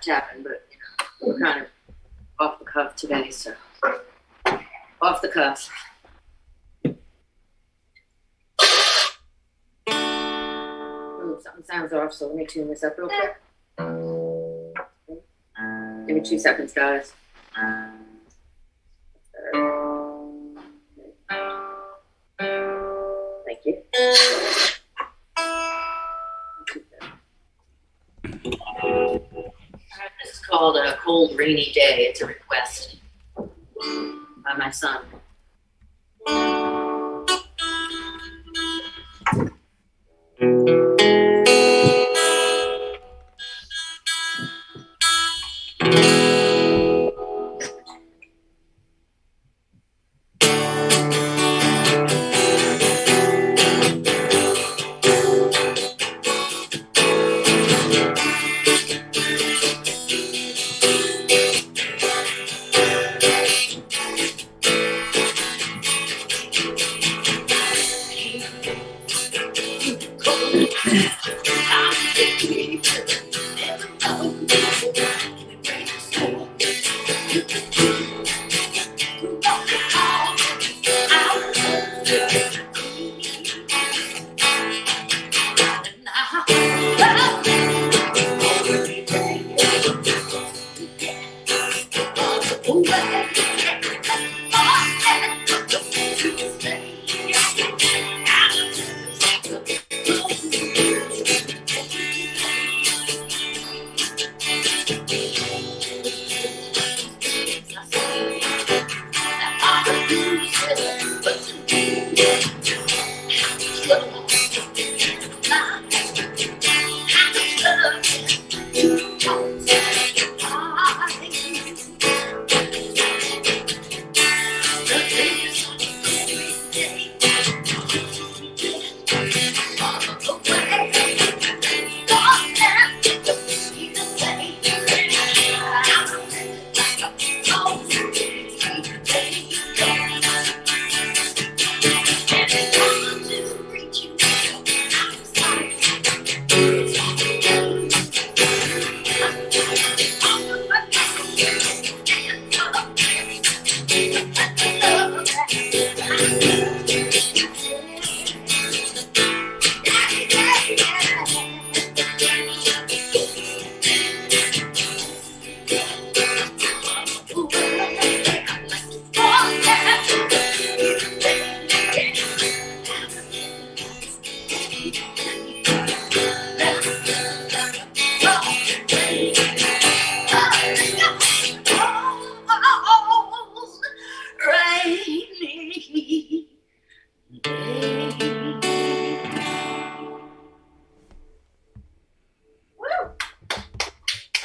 tapping, but we're kind of off the cuff today, so off the cuff. Ooh, something sounds off, so let me tune this up real quick. Give me 2 seconds, guys. Thank you. This is called A Cold Rainy Day. It's a request by my son.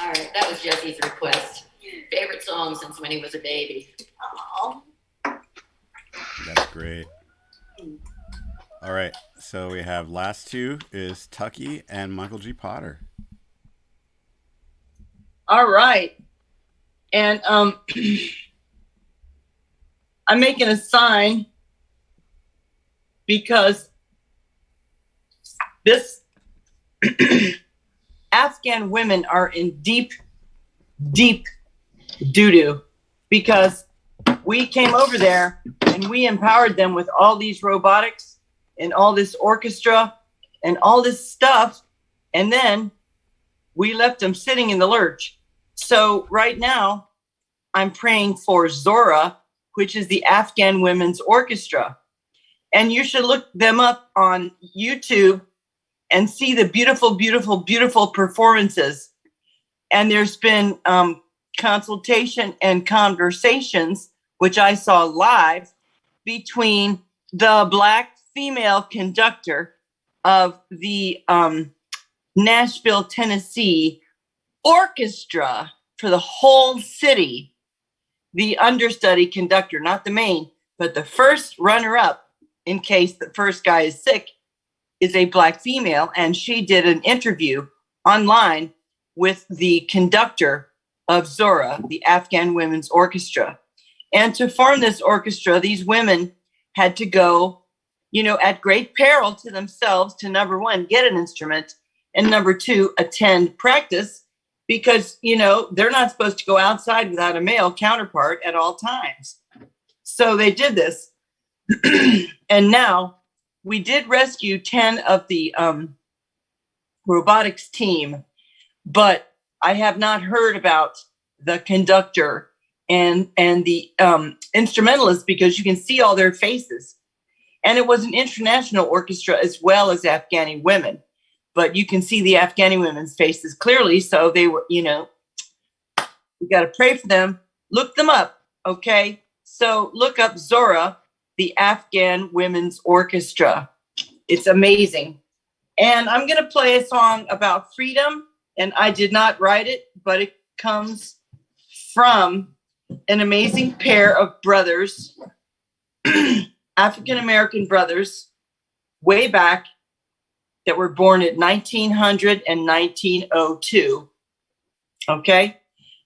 All right, that was Jesse's request. Favorite song since when he was a baby. Oh. That's great. All right, so we have last two is Tucky and Michael G. Potter. All right. And I'm making a sign because this Afghan women are in deep doo-doo because we came over there and we empowered them with all these robotics and all this orchestra and all this stuff. And then we left them sitting in the lurch. So right now I'm praying for Zora, which is the Afghan Women's Orchestra. And you should look them up on YouTube and see the beautiful, beautiful, beautiful performances. And there's been consultation and conversations, which I saw live, between the Black female conductor of the Nashville, Tennessee orchestra for the whole city, the understudy conductor, not the main, but the first runner-up, in case the first guy is sick, is a Black female, and she did an interview online with the conductor of Zora, the Afghan Women's Orchestra. And to form this orchestra, these women had to go, at great peril to themselves to, number one, get an instrument, and number two, attend practice, because, they're not supposed to go outside without a male counterpart at all times. So they did this. And now we did rescue 10 of the robotics team, but I have not heard about the conductor and the instrumentalists, because you can see all their faces. And it was an international orchestra as well as Afghani women, but you can see the Afghani women's faces clearly. So they were, we got to pray for them. Look them up. Okay. So look up Zora, the Afghan Women's Orchestra. It's amazing. And I'm going to play a song about freedom, and I did not write it, but it comes from an amazing pair of brothers, African-American brothers, way back, that were born at 1900 and 1902. Okay?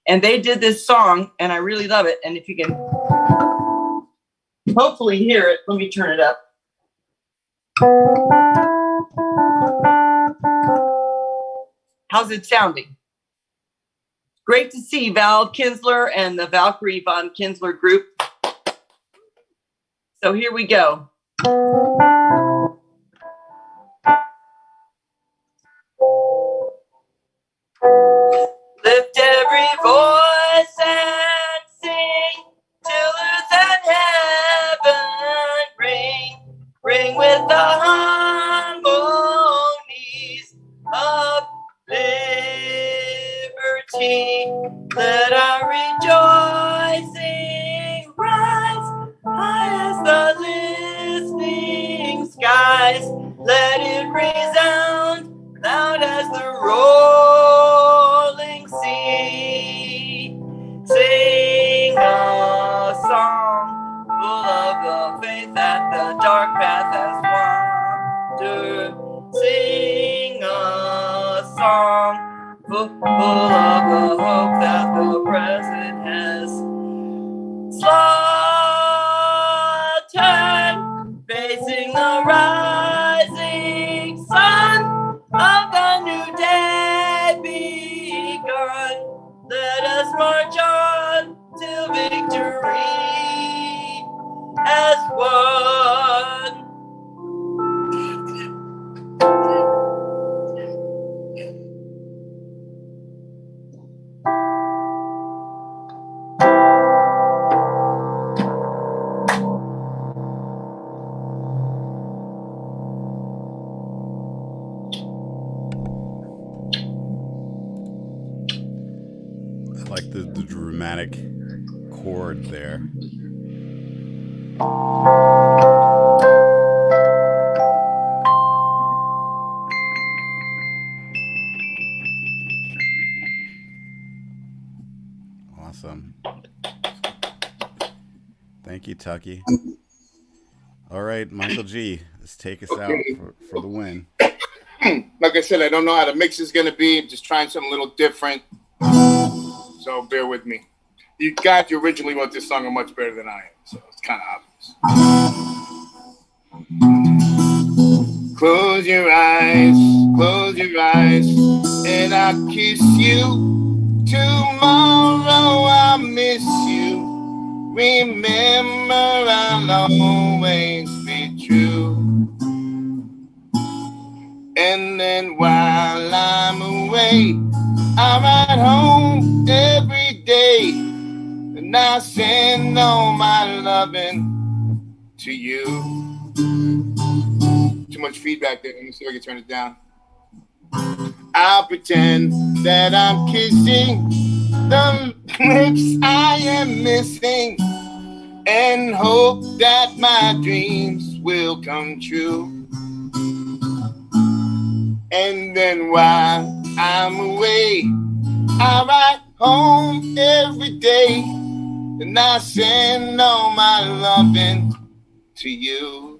And they did this song, and I really love it. And if you can hopefully hear it, let me turn it up. How's it sounding? Great to see Val Kinsler and the Valkyrie von Kinsler group. So here we go. Lift every voice and sing. skies. Let it resound loud as the rolling sea. Sing a song full of the faith that the dark path has wandered. Sing a song full of the hope that the present has slaughtered. Facing the rising sun of the new day begun. Let us march on till victory has won. I like the dramatic chord there. Awesome. Thank you, Tucky. All right, Michael G, let's take us out for the win. Like I said, I don't know how the mix is going to be. I'm just trying something a little different. So bear with me. You guys originally wrote this song much better than I am, so it's kind of obvious. Close your eyes, and I'll kiss you. Tomorrow I'll miss you. Remember, I'll always be true. And then while I'm away, I'm at home every day, and I send all my loving to you. Too much feedback there. Let me see if I can turn it down. I'll pretend that I'm kissing the lips I am missing, and hope that my dreams will come true. And then while I'm away, I write home every day, and I send all my loving to you.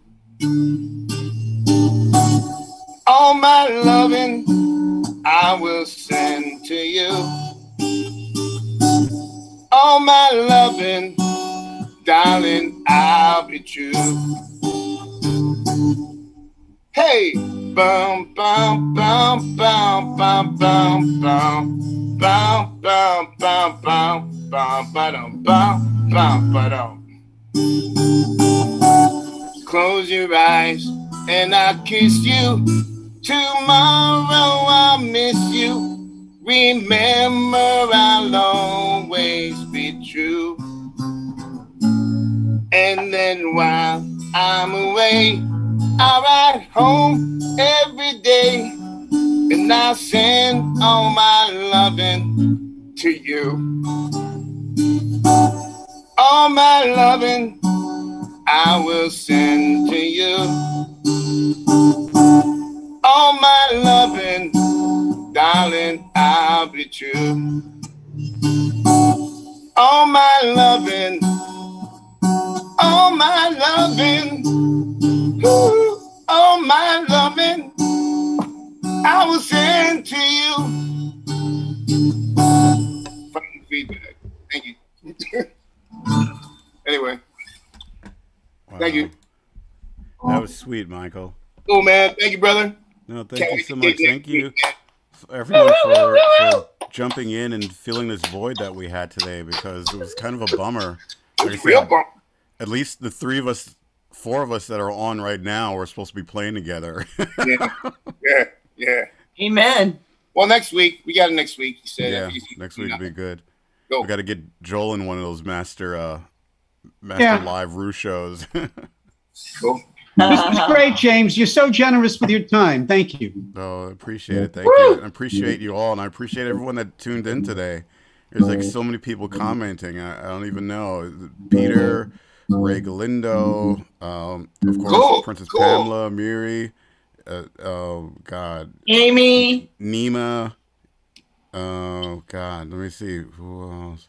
All my loving I will send to you. All my loving, darling, I'll be true. Hey, bum bum bum bum bum bum bum bum bum bum bum bum bum bum bum bum. Close your eyes and I'll kiss you. Tomorrow I'll miss you. Remember, I'll always be true. And then while I'm away, I ride home every day, and I'll send all my loving to you. All my loving I will send to you. All my loving, darling, I'll be true. All my loving, all my loving, ooh, all my loving, I will send to you. Fucking feedback. Thank you. Anyway, Wow. Thank you. That was sweet, Michael. Cool, man. Thank you, brother. No, thank you so much. Thank you, everyone, for jumping in and filling this void that we had today, because it was kind of a bummer. Like I said, at least the four of us that are on right now, we're supposed to be playing together. Yeah. Amen. Well, next week we got it. Next week, you said. Yeah, next week would be good. Go. We got to get Joel in one of those master live Roo shows. Cool. This was great, James. You're so generous with your time. Thank you. Oh, I appreciate it. Thank you. I appreciate you all, and I appreciate everyone that tuned in today. There's like so many people commenting. I don't even know. Peter, Ray Galindo, of course, Cool, Princess cool. Pamela, Miri, oh God, Amy. Nima. Oh God, let me see who else.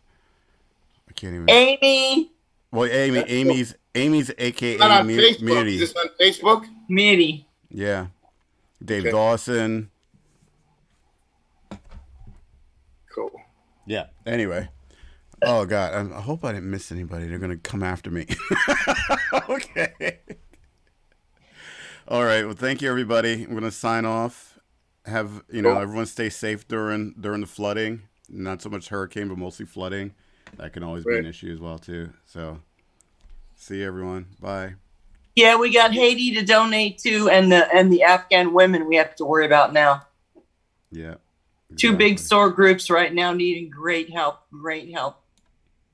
I can't even. Amy. Well, Amy's Not AKA on Facebook. Miri. Is this on Facebook? Mitty. Yeah, Dave Okay. Dawson. Cool. Yeah. Anyway. Oh God, I hope I didn't miss anybody. They're gonna come after me. Okay. All right. Well, thank you, everybody. I'm gonna sign off. Have everyone stay safe during the flooding. Not so much hurricane, but mostly flooding. That can always be an issue as well too. So, see you, everyone. Bye. Yeah, we got Haiti to donate to, and the Afghan women we have to worry about now. Yeah. Two big sore groups right now needing great help. Great help.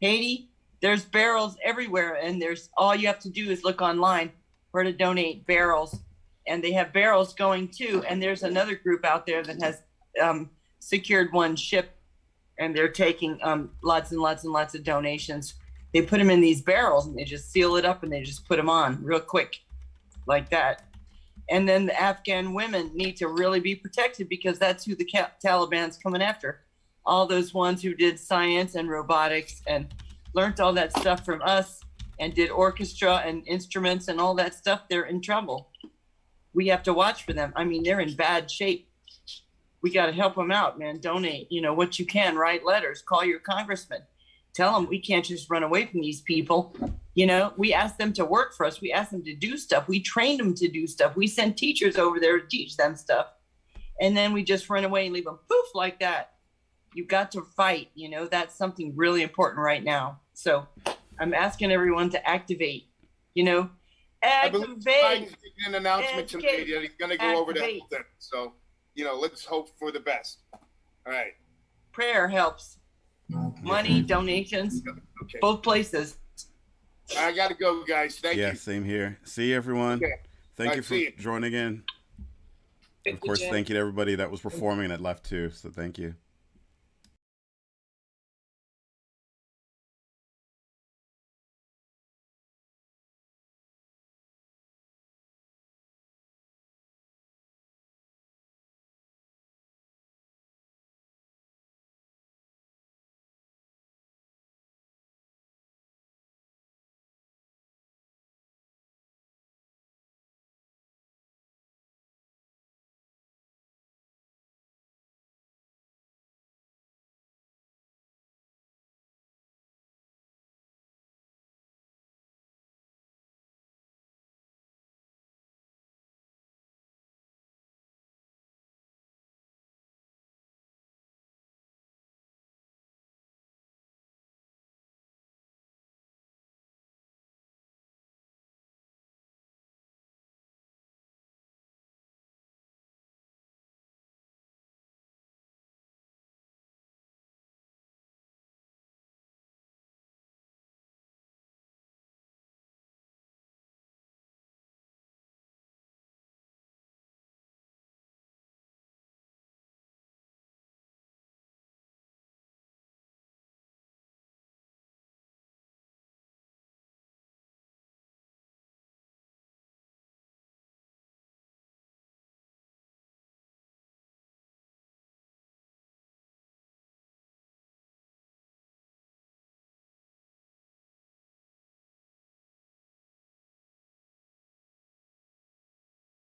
Haiti, there's barrels everywhere, and there's all you have to do is look online where to donate barrels, and they have barrels going too. And there's another group out there that has secured one ship, and they're taking lots and lots and lots of donations. They put them in these barrels, and they just seal it up, and they just put them on real quick, like that. And then the Afghan women need to really be protected because that's who the Taliban's coming after. All those ones who did science and robotics and learned all that stuff from us and did orchestra and instruments and all that stuff, they're in trouble. We have to watch for them. I mean, they're in bad shape. We got to help them out, man. Donate, what you can. Write letters. Call your congressman. Tell them we can't just run away from these people. We asked them to work for us. We asked them to do stuff. We trained them to do stuff. We sent teachers over there to teach them stuff. And then we just run away and leave them poof like that. You've got to fight. That's something really important right now. So I'm asking everyone to activate, I believe Biden's activate. making an announcement today that he's going to go over that Activate. whole thing. So, let's hope for the best. All right. Prayer helps. Money, donations, Okay. both places. I got to go, guys. Thank Yeah, you. same here. See you, everyone. Okay. Thank All you right, for see you. joining in. Of course, thank you to everybody that was performing and that left too. So thank you.